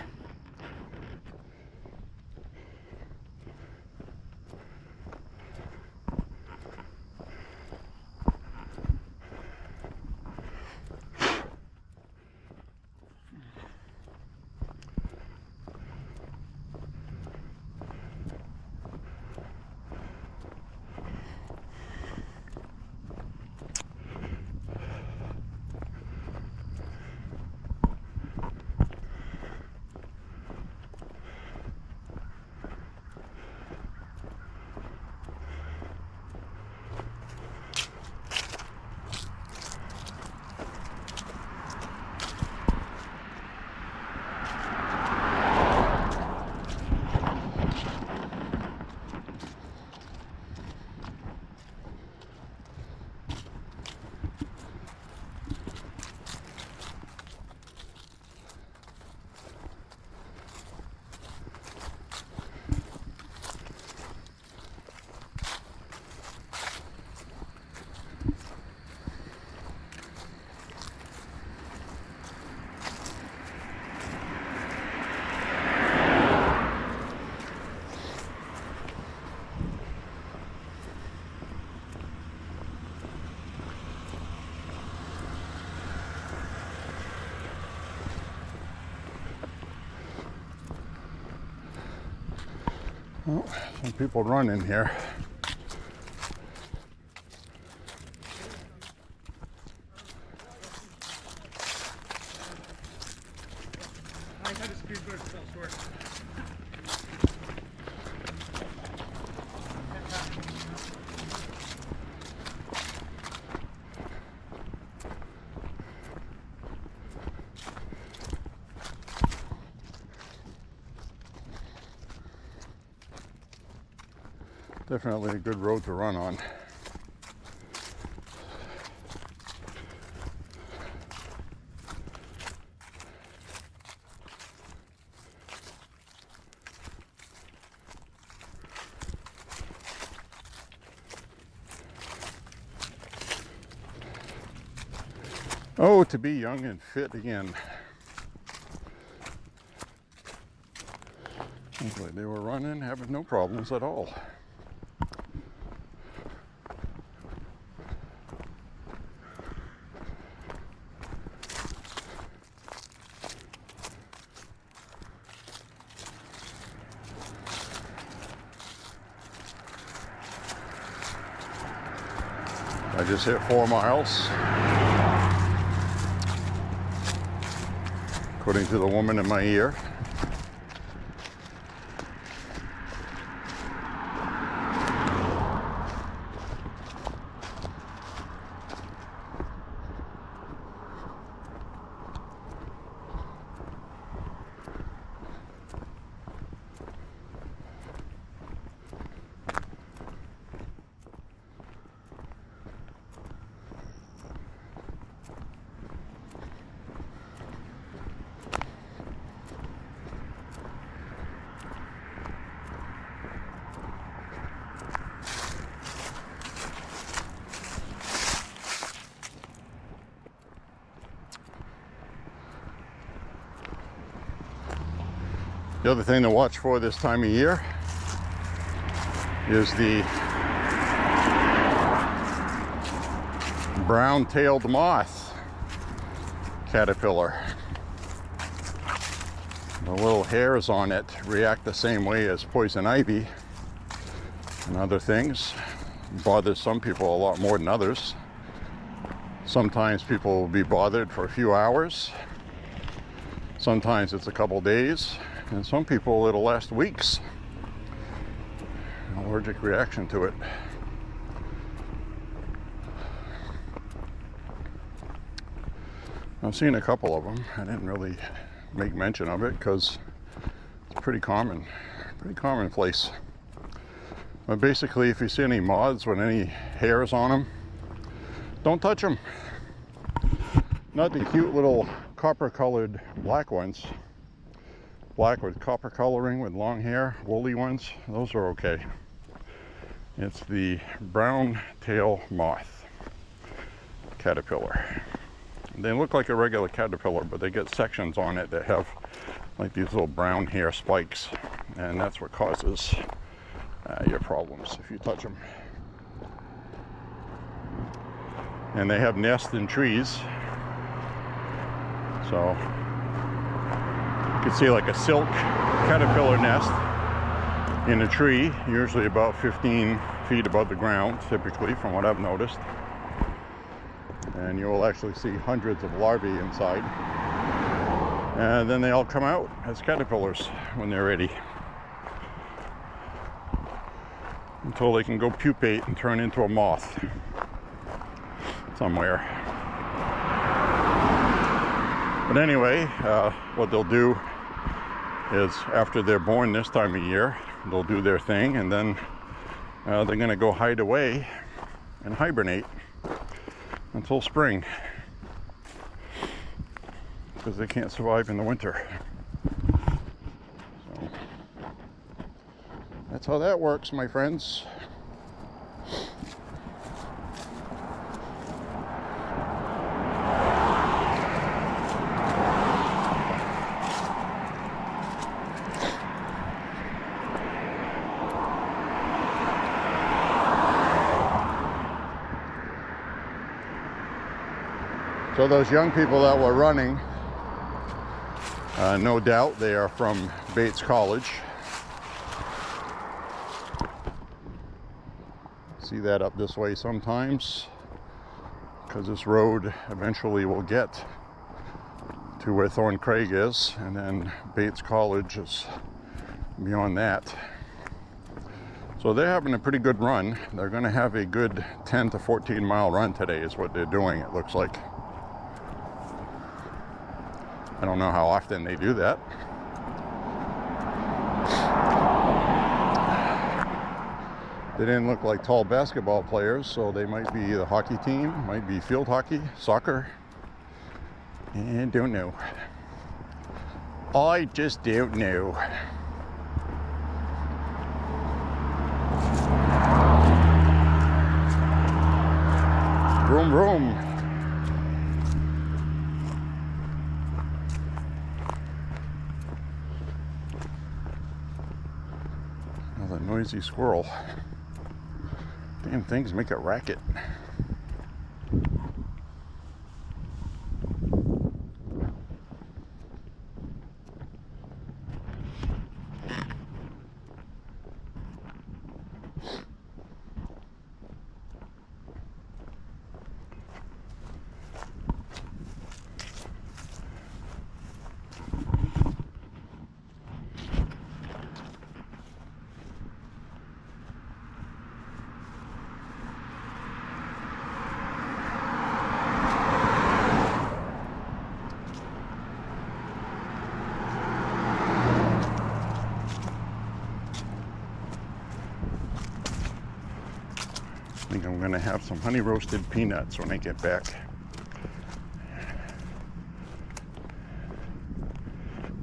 Well, some people run in here.
I had a speedboat fell short.
Definitely a good road to run on. Oh, to be young and fit again. Hopefully they were running, having no problems at all. just hit 4 miles. According to the woman in my ear. The other thing to watch for this time of year is the brown-tailed moth caterpillar. The little hairs on it react the same way as poison ivy and other things. It bothers some people a lot more than others. Sometimes people will be bothered for a few hours. Sometimes it's a couple days. And some people, it'll last weeks. An allergic reaction to it. I've seen a couple of them. I didn't really make mention of it because it's pretty commonplace. But basically, if you see any moths with any hairs on them, don't touch them. Not the cute little copper-colored black ones. Black with copper coloring with long hair, woolly ones, those are okay. It's the brown tail moth caterpillar. They look like a regular caterpillar, but they get sections on it that have like these little brown hair spikes, and that's what causes your problems if you touch them. And they have nests in trees, so you can see like a silk caterpillar nest in a tree, usually about 15 feet above the ground, typically, from what I've noticed. And you will actually see hundreds of larvae inside. And then they all come out as caterpillars when they're ready. Until they can go pupate and turn into a moth somewhere. But anyway, what they'll do is after they're born this time of year, they'll do their thing, and then they're going to go hide away and hibernate until spring, because they can't survive in the winter. So that's how that works, my friends. So those young people that were running, no doubt they are from Bates College. See that up this way sometimes, because this road eventually will get to where Thorn Craig is, and then Bates College is beyond that. So they're having a pretty good run. They're going to have a good 10 to 14 mile run today is what they're doing, it looks like. I don't know how often they do that. They didn't look like tall basketball players, so they might be the hockey team, might be field hockey, soccer. I don't know. I just don't know. Vroom, vroom. Another noisy squirrel. Damn things make a racket. think I'm gonna have some honey roasted peanuts when I get back.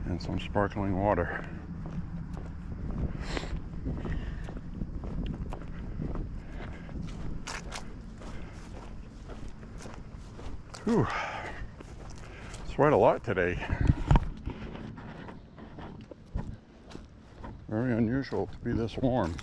And some sparkling water. Whew. Sweat a lot today. Very unusual to be this warm.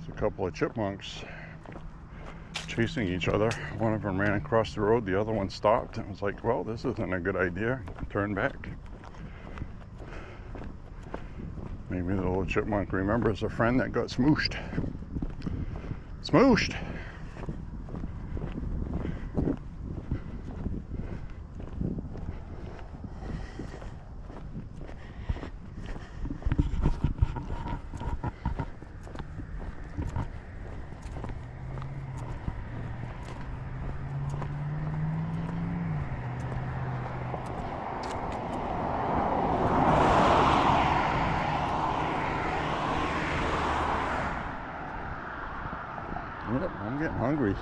A couple of chipmunks chasing each other. One of them ran across the road, the other one stopped and was like, well, this isn't a good idea. Turn back. Maybe the little chipmunk remembers a friend that got smooshed. Smooshed! Yep, I'm getting hungry.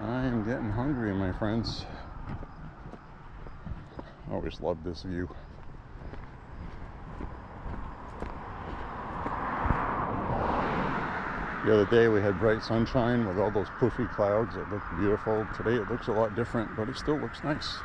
I am getting hungry, my friends. I always loved this view. The other day we had bright sunshine with all those poofy clouds. It looked beautiful. Today it looks a lot different, but it still looks nice.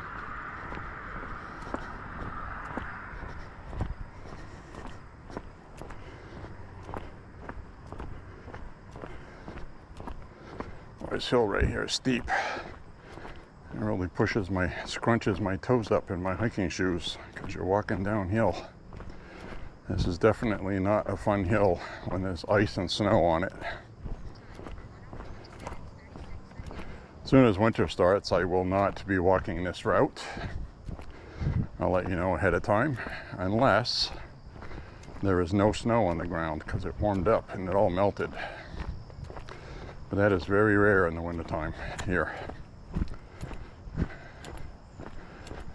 This hill right here is steep. It really scrunches my toes up in my hiking shoes because you're walking downhill. This is definitely not a fun hill when there's ice and snow on it. As soon as winter starts, I will not be walking this route. I'll let you know ahead of time, unless there is no snow on the ground because it warmed up and it all melted. But that is very rare in the wintertime here.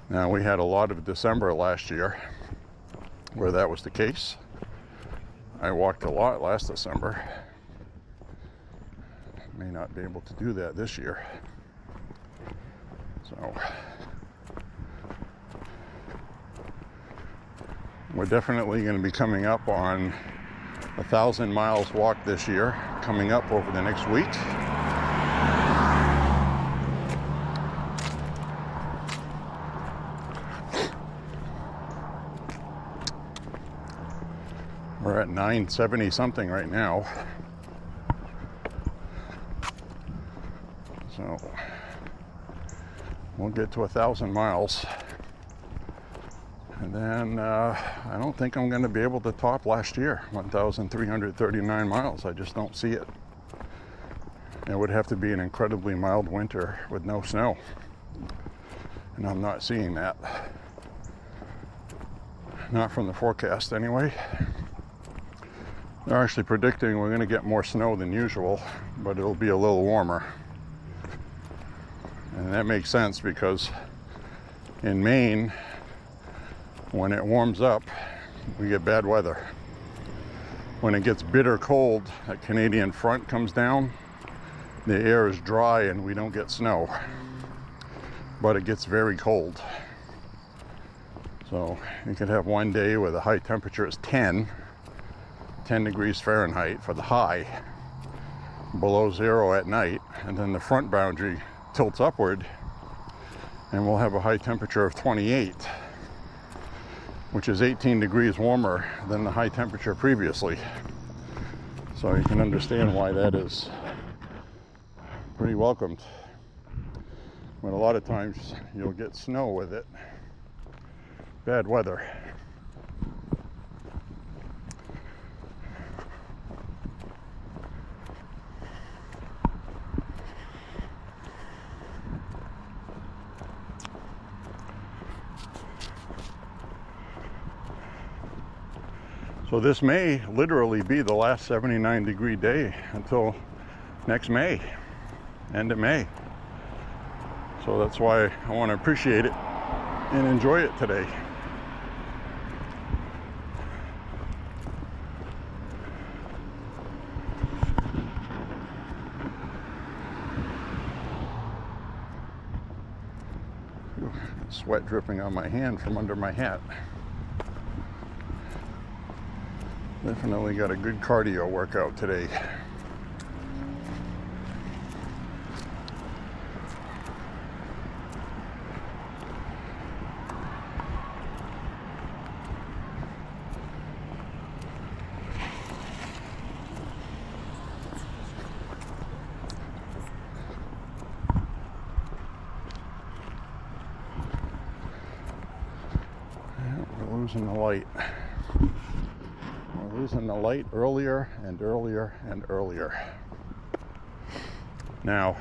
Now, we had a lot of December last year where that was the case. I walked a lot last December. May not be able to do that this year. So we're definitely going to be coming up on 1,000 miles walk this year, coming up over the next week. We're at 970 something right now. So we'll get to 1,000 miles. And then I don't think I'm going to be able to top last year, 1,339 miles. I just don't see it. It would have to be an incredibly mild winter with no snow. And I'm not seeing that. Not from the forecast anyway. They're actually predicting we're going to get more snow than usual, but it'll be a little warmer. And that makes sense because in Maine, when it warms up, we get bad weather. When it gets bitter cold, that Canadian front comes down, the air is dry and we don't get snow. But it gets very cold. So you could have one day where the high temperature is 10 degrees Fahrenheit for the high, below zero at night, and then the front boundary tilts upward and we'll have a high temperature of 28, which is 18 degrees warmer than the high temperature previously. So you can understand why that is pretty welcomed. But a lot of times you'll get snow with it. Bad weather. So this may literally be the last 79-degree day until next May, end of May. So that's why I want to appreciate it and enjoy it today. Sweat dripping on my hand from under my hat. Definitely got a good cardio workout today. We're losing the light. We're losing the light earlier and earlier and earlier. Now,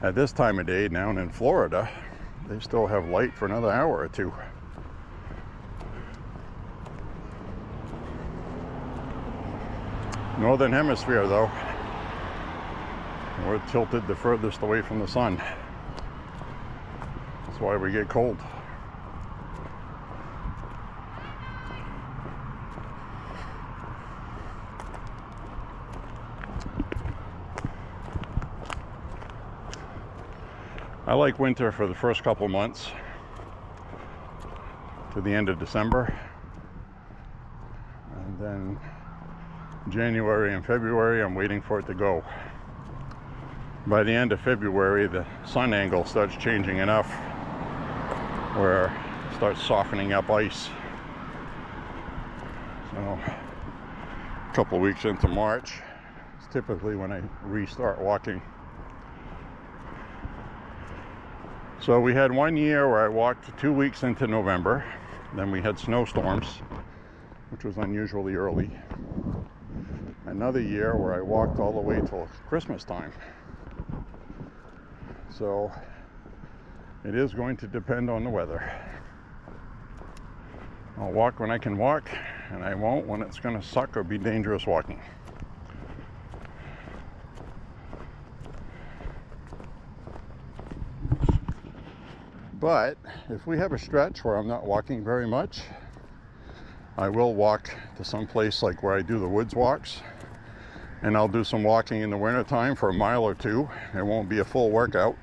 at this time of day down in Florida, they still have light for another hour or two. Northern Hemisphere, though, we're tilted the furthest away from the sun. That's why we get cold. I like winter for the first couple months to the end of December, and then January and February I'm waiting for it to go. By the end of February the sun angle starts changing enough where it starts softening up ice. So a couple weeks into March is typically when I restart walking. So we had one year where I walked 2 weeks into November. Then we had snowstorms, which was unusually early. Another year where I walked all the way till Christmas time. So it is going to depend on the weather. I'll walk when I can walk, and I won't when it's going to suck or be dangerous walking. But if we have a stretch where I'm not walking very much, I will walk to some place like where I do the woods walks, and I'll do some walking in the wintertime for a mile or two. It won't be a full workout,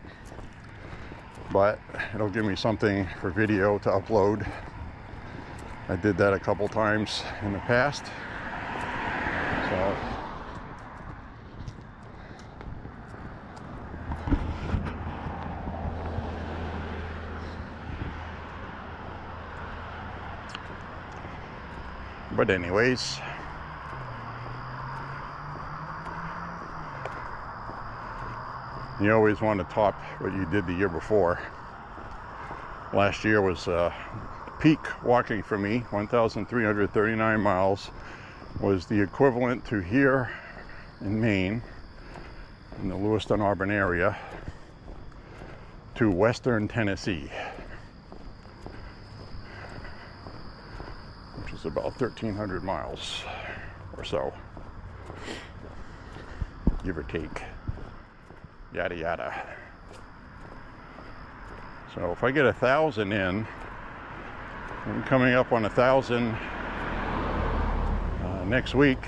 but it'll give me something for video to upload. I did that a couple times in the past. So but anyways, you always want to top what you did the year before. Last year was peak walking for me. 1,339 miles was the equivalent to here in Maine, in the Lewiston-Auburn area, to Western Tennessee, which is about 1,300 miles or so, give or take, yada yada. So if I get 1,000 in, I'm coming up on 1,000 next week.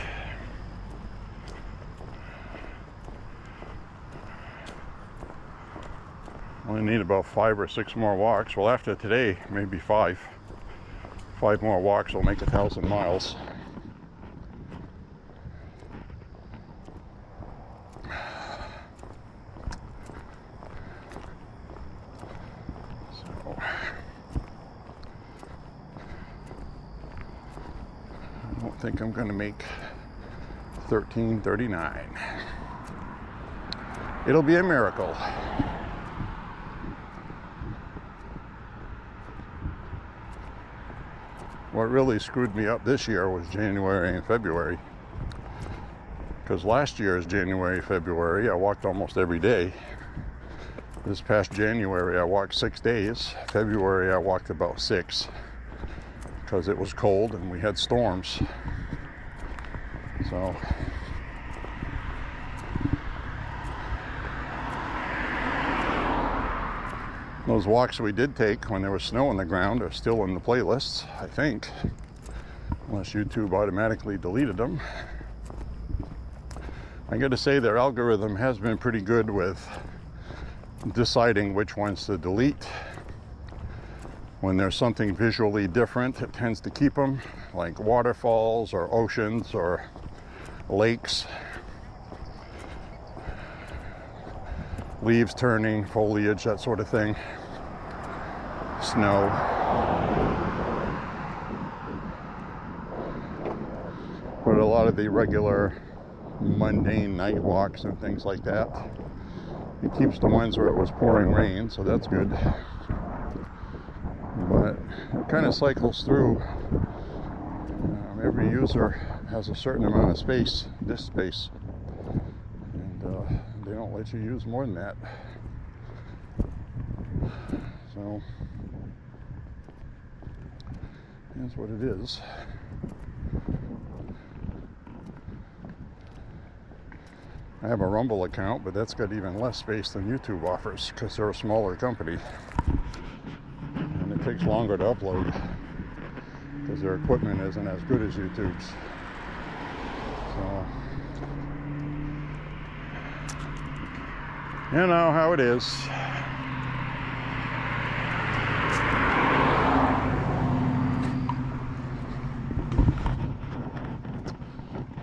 Only need about 5 or 6 more walks. Well, after today, maybe 5. 5 more walks will make 1,000 miles. So I don't think I'm going to make 1339. It'll be a miracle. What really screwed me up this year was January and February. Because last year's January, February, I walked almost every day. This past January, I walked 6 days. February, I walked about 6 because it was cold and we had storms. So those walks we did take when there was snow on the ground are still in the playlists, I think, unless YouTube automatically deleted them. I gotta say their algorithm has been pretty good with deciding which ones to delete. When there's something visually different, it tends to keep them, like waterfalls or oceans or lakes, leaves turning, foliage, that sort of thing, snow. But a lot of the regular mundane night walks and things like that, it keeps the ones where it was pouring rain, so that's good. But it kind of cycles through. Every user has a certain amount of space, disk space, and they don't let you use more than that. So that's what it is. I have a Rumble account, but that's got even less space than YouTube offers because they're a smaller company. And it takes longer to upload because their equipment isn't as good as YouTube's. So, you know how it is.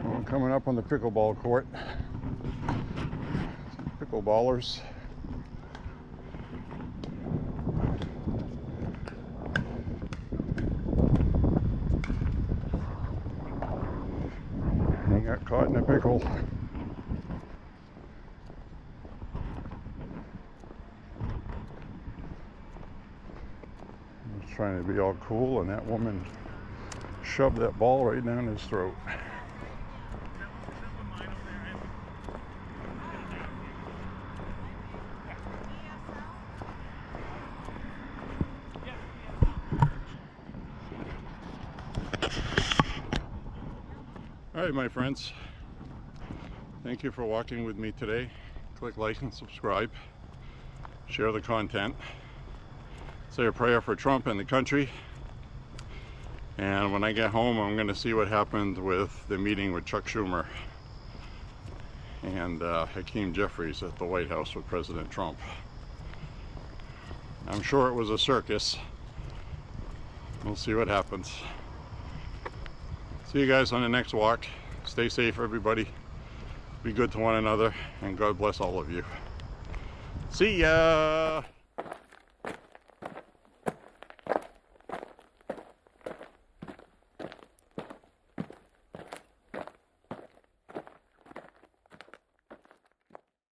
Well, coming up on the pickleball court. Pickleballers. They got caught in a pickle. He was trying to be all cool, and that woman shoved that ball right down his throat. All right, my friends, thank you for walking with me today. Click like and subscribe. Share the content. Say a prayer for Trump and the country. And when I get home, I'm going to see what happened with the meeting with Chuck Schumer and Hakeem Jeffries at the White House with President Trump. I'm sure it was a circus. We'll see what happens. See you guys on the next walk. Stay safe, everybody. Be good to one another, and God bless all of you. See ya!